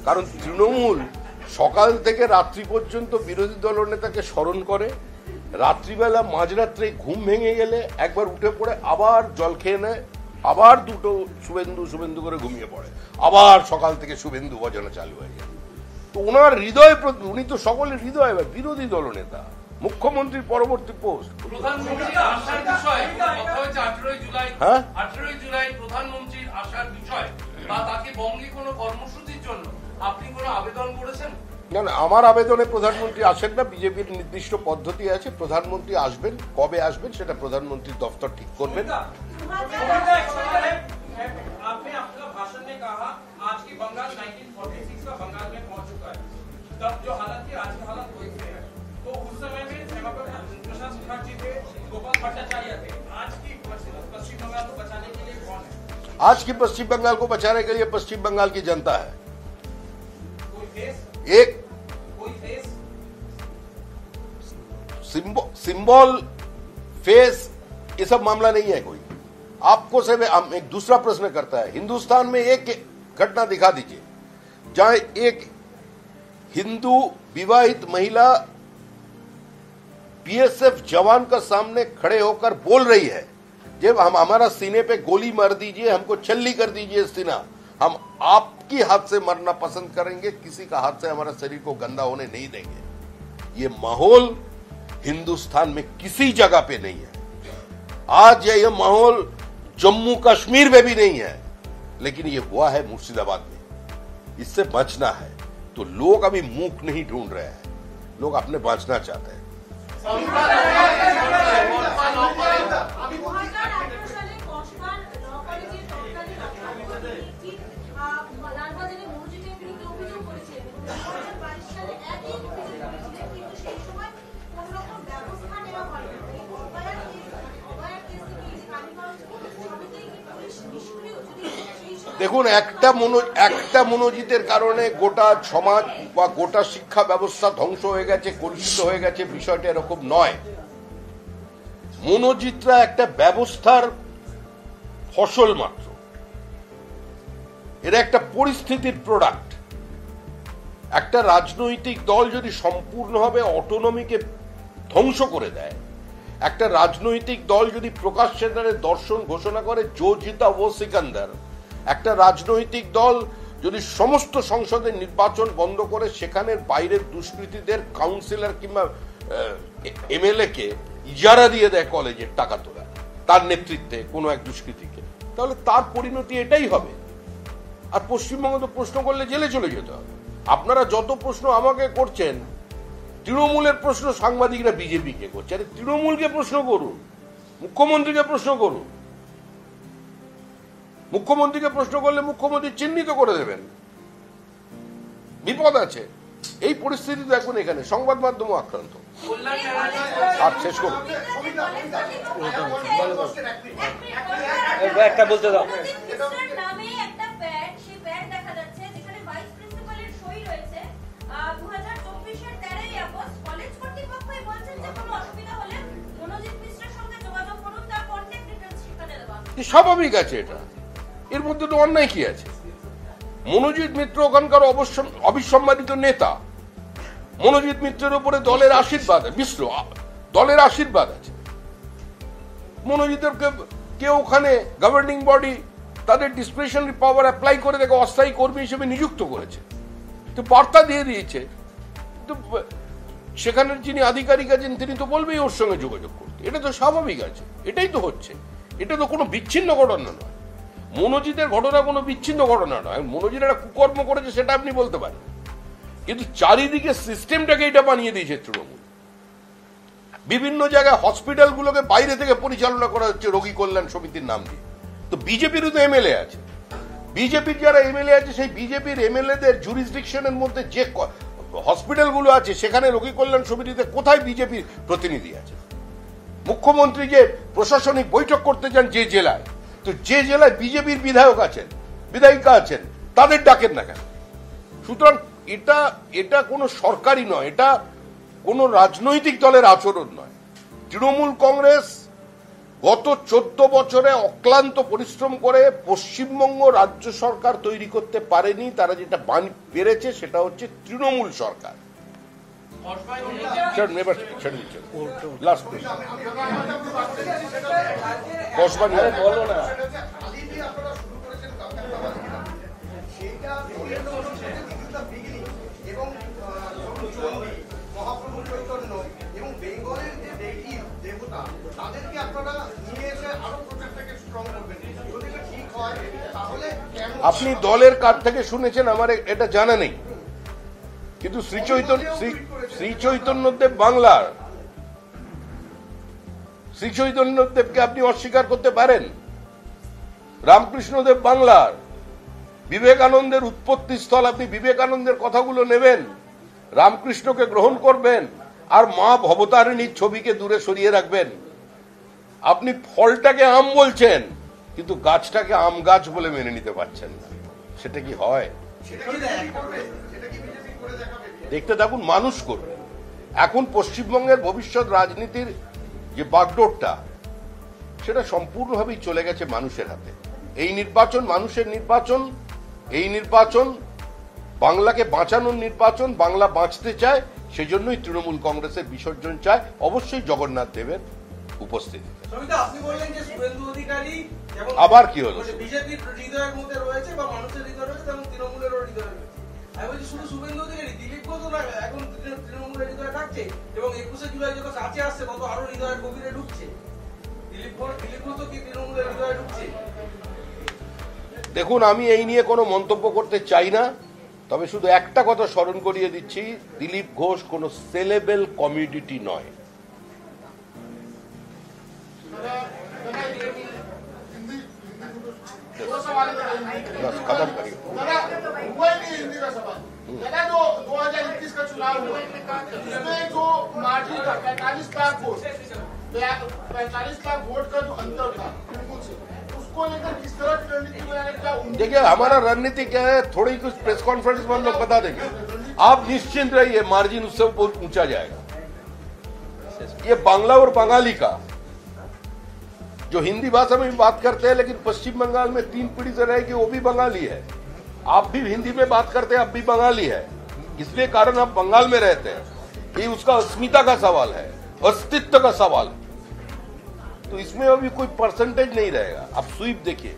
কারণ তৃণমূল সকাল থেকে রাত্রি পর্যন্ত বিরোধী দলনেতাকে স্মরণ করে। রাত্রিবেলা মাঝরাত্রে ঘুম ভেঙে গেলে একবার উঠে পড়ে আবার জল খেয়ে নেয়, আবার দুটো শুভেন্দু করে ঘুমিয়ে পড়ে, আবার সকাল থেকে শুভেন্দু বাজানো চালু হয়ে যায়। তো ওনার হৃদয়, উনি তো সকলের হৃদয় বিরোধী দলনেতা, মুখ্যমন্ত্রীর পরবর্তী পোস্ট। প্রধানমন্ত্রী আসার বিষয় কথা হয়েছে 18 জুলাই, হ্যাঁ 18 জুলাই প্রধানমন্ত্রীর আসার বিষয় বা তাকে বঙ্গে কোনো কর্মসূচির জন্য আপনি কোনো আবেদন করেছেন? না না, আমার আবেদনে প্রধানমন্ত্রী আসেন না। বিজেপির নির্দিষ্ট পদ্ধতি আছে, প্রধানমন্ত্রী আসবেন, কবে আসবেন সেটা প্রধানমন্ত্রীর দফতর ঠিক করবেন। आपने अपना भाषण में कहा आज की बंगाल 1946 का बंगाल में पहुंच चुका है। तब जो हालत थी आज की हालत वही है। तो उस समय में प्रशांत मुखर्जी थे, गोपाल भट्टाचार्य थे। आज की पश्चिम बंगाल को बचाने के लिए कौन है? आज की पश्चिम बंगाल को बचाने के लिए पश्चिम बंगाल की जनता है। कोई फेस, एक कोई फेस, सिंबल, फेस, ये सब मामला नहीं है कोई। आपको से एक दूसरा प्रश्न करता है, हिंदुस्तान में एक घटना दिखा दीजिए जहां एक हिंदू विवाहित महिला बीएसएफ जवान का सामने खड़े होकर बोल रही है, जब हम हमारा सीने पे गोली मार दीजिए, हमको छल्ली कर दीजिए सीना, हम आपकी हाथ से मरना पसंद करेंगे, किसी का हाथ से हमारा शरीर को गंदा होने नहीं देंगे। ये माहौल हिंदुस्तान में किसी जगह पे नहीं है। आज यह माहौल जम्मू कश्मीर में भी नहीं है, लेकिन ये हुआ है मुर्शिदाबाद में। इससे बचना है तो लोग अभी मूक नहीं ढूंढ रहे हैं, लोग अपने बांचना चाहते हैं। দেখুন, একটা মনোজিতের কারণে গোটা সমাজ বা গোটা শিক্ষা ব্যবস্থা ধ্বংস হয়ে গেছে, কলুষিত হয়ে গেছে, বিষয়টা এরকম নয়। মনোজিতরা একটা ব্যবস্থার ফসল মাত্র, এরা একটা পরিস্থিতির প্রোডাক্ট। একটা রাজনৈতিক দল যদি সম্পূর্ণভাবে অটোনমিকে ধ্বংস করে দেয়, একটা রাজনৈতিক দল যদি প্রকাশ্যে তাদের দর্শন ঘোষণা করে জো জিতা ও সিকান্দার, একটা রাজনৈতিক দল যদি সমস্ত সংসদের নির্বাচন বন্ধ করে সেখানের বাইরের দুষ্কৃতীদের কাউন্সিলর কিংবা এমএলএ কে ইজারা দিয়ে দেয় কলেজের টাকা তোলা তার নেতৃত্বে কোনো এক দুষ্কৃতীকে, তাহলে তার পরিণতি এটাই হবে। আর পশ্চিমবঙ্গে তো প্রশ্ন করলে জেলে চলে যেতে হবে। আপনারা যত প্রশ্ন আমাকে করছেন, তৃণমূলের প্রশ্ন সাংবাদিকরা বিজেপিকে করছে। আরে তৃণমূলকে প্রশ্ন করুন, মুখ্যমন্ত্রীকে প্রশ্ন করুন। মুখ্যমন্ত্রীকে প্রশ্ন করলে মুখ্যমন্ত্রী চিহ্নিত করে দেবেন। বিপদ আছে। এই পরিস্থিতিতে এখন এখানে সংবাদ মাধ্যম আক্রান্ত। আর শেষ করুন, একটা বলতে দাও। স্বাভাবিক আছে, এটা এর মধ্যে তো অন্যায় কি আছে? মনোজিৎ মিত্র ওখানকার অবিসম্মানিত নেতা। মনোজিৎ মিত্রের উপরে দলের আশীর্বাদ, মিশ্র দলের আশীর্বাদ আছে। মনোজিতের কে ওখানে গভর্নিং বডি তাদের ডিসক্রিশনারি পাওয়ার অ্যাপ্লাই করে দেখে অস্থায়ী কর্মী হিসেবে নিযুক্ত করেছে, তো বার্তা দিয়ে দিয়েছে। তো সেখানের যিনি আধিকারিক আছেন তিনি তো বলবেই ওর সঙ্গে যোগাযোগ করতে। এটা তো স্বাভাবিক আছে, এটাই তো হচ্ছে। এটা তো কোনো বিচ্ছিন্ন ঘটনা নয়। মনোজিতের ঘটনা কোনো বিচ্ছিন্ন ঘটনা নয়। মনোজিৎ একটা কুকর্ম করেছে সেটা আপনি বলতে পারেন, কিন্তু চারিদিকে সিস্টেমটাকে এটা বানিয়ে দিয়েছে তৃণমূল। বিভিন্ন জায়গায় হসপিটালগুলোকে বাইরে থেকে পরিচালনা করা হচ্ছে রোগী কল্যাণ সমিতির নাম দিয়ে। তো বিজেপিরও তো এমএলএ আছে। বিজেপির যারা এমএলএ আছে সেই বিজেপির এমএলএদের জুরিসডিকশনের মধ্যে যে হসপিটালগুলো আছে সেখানে রোগী কল্যাণ সমিতিতে কোথায় বিজেপির প্রতিনিধি আছে? মুখ্যমন্ত্রী যে প্রশাসনিক বৈঠক করতে যান যে জেলায়, তো যে জেলায় বিজেপির বিধায়ক আছেন, বিধায়িকা আছেন, তাদের ডাকেন না কেন? সুতরাং এটা কোনো সরকারি নয়, এটা কোনো রাজনৈতিক দলের আচরণ নয়। তৃণমূল কংগ্রেস গত 14 বছরে অক্লান্ত পরিশ্রম করে পশ্চিমবঙ্গ রাজ্য সরকার তৈরি করতে পারেনি। তারা যেটা পেরেছে সেটা হচ্ছে তৃণমূল সরকার। লাস্ট বলো না। আপনি দলের কার থেকে শুনেছেন আমার এটা জানা নেই, কিন্তু শ্রী চৈতন্যদেব বাংলার, শ্রী চৈতন্যদেবকে আপনি অস্বীকার করতে পারেন? রামকৃষ্ণদেব বাংলার, বিবেকানন্দের উৎপত্তি স্থল। আপনি বিবেকানন্দের কথাগুলো নেবেন, রামকৃষ্ণকে গ্রহণ করবেন, আর মা ভবতারিণীর ছবিকে দূরে সরিয়ে রাখবেন। আপনি ফলটাকে আম বলছেন কিন্তু গাছটাকে আম গাছ বলে মেনে নিতে পারছেন না। সেটা কি হয়? দেখতে থাকুন, মানুষ করবে। এখন পশ্চিমবঙ্গের ভবিষ্যৎ রাজনীতির যে বাগডোরটা সেটা সম্পূর্ণভাবেই চলে গেছে মানুষের হাতে। এই নির্বাচন মানুষের নির্বাচন, এই নির্বাচন বাংলাকে বাঁচানোর নির্বাচন। বাংলা বাঁচতে চায়, সেজন্যই তৃণমূল কংগ্রেসের বিসর্জন চায়, অবশ্যই জগন্নাথ দেবের উপস্থিতি। আবার কি হলো? বিজেপির হৃদয়ের মধ্যে রয়েছে বা মানুষের হৃদয় রয়েছে, তেমন তৃণমূলেরও হৃদয় রয়েছে। আমি বলছি শুধু শুভেন্দু অধিকারী, দিলীপ ঘোষও না এখন তৃণমূলের হৃদয়ে থাকছে, এবং 21শে জুলাই যত কাছে আসছে তত আরো হৃদয়ের গভীরে ঢুকছে। দিলীপ ঘোষ তো কি তৃণমূলের হৃদয়ে ঢুকছে? দেখুন, আমি এই নিয়ে কোনো মন্তব্য করতে চাই না, তবে শুধু একটা কথা স্মরণ করিয়ে দিচ্ছি, দিলীপ ঘোষ কোনো সেলেবেল কমিউনিটি নয়। बस खत्म करिए। दादा हुआ ही नहीं हिंदी का सवाल। दादा जो 2021 का चुनाव हुआ उसमें जो मार्जिन था 45 लाख वोट, 45 लाख वोट का जो अंतर था उसको लेकर किस तरह की रणनीति बनाने का उम्मीद? देखिए हमारा रणनीति क्या है, थोड़ी कुछ प्रेस कॉन्फ्रेंस में हम लोग बता देंगे, आप निश्चिंत रहिए, मार्जिन उससे बहुत ऊंचा जाएगा। ये बांग्ला और बंगाली का जो हिंदी भाषा में भी बात करते हैं लेकिन पश्चिम बंगाल में 3 पीढ़ी से रहेगी, वो भी बंगाली है। आप भी हिंदी में बात करते हैं, आप भी बंगाली है, इसलिए कारण आप बंगाल में रहते हैं। ये उसका अस्मिता का सवाल है, अस्तित्व का सवाल है, तो इसमें अभी कोई परसेंटेज नहीं रहेगा। आप स्वीप देखिए।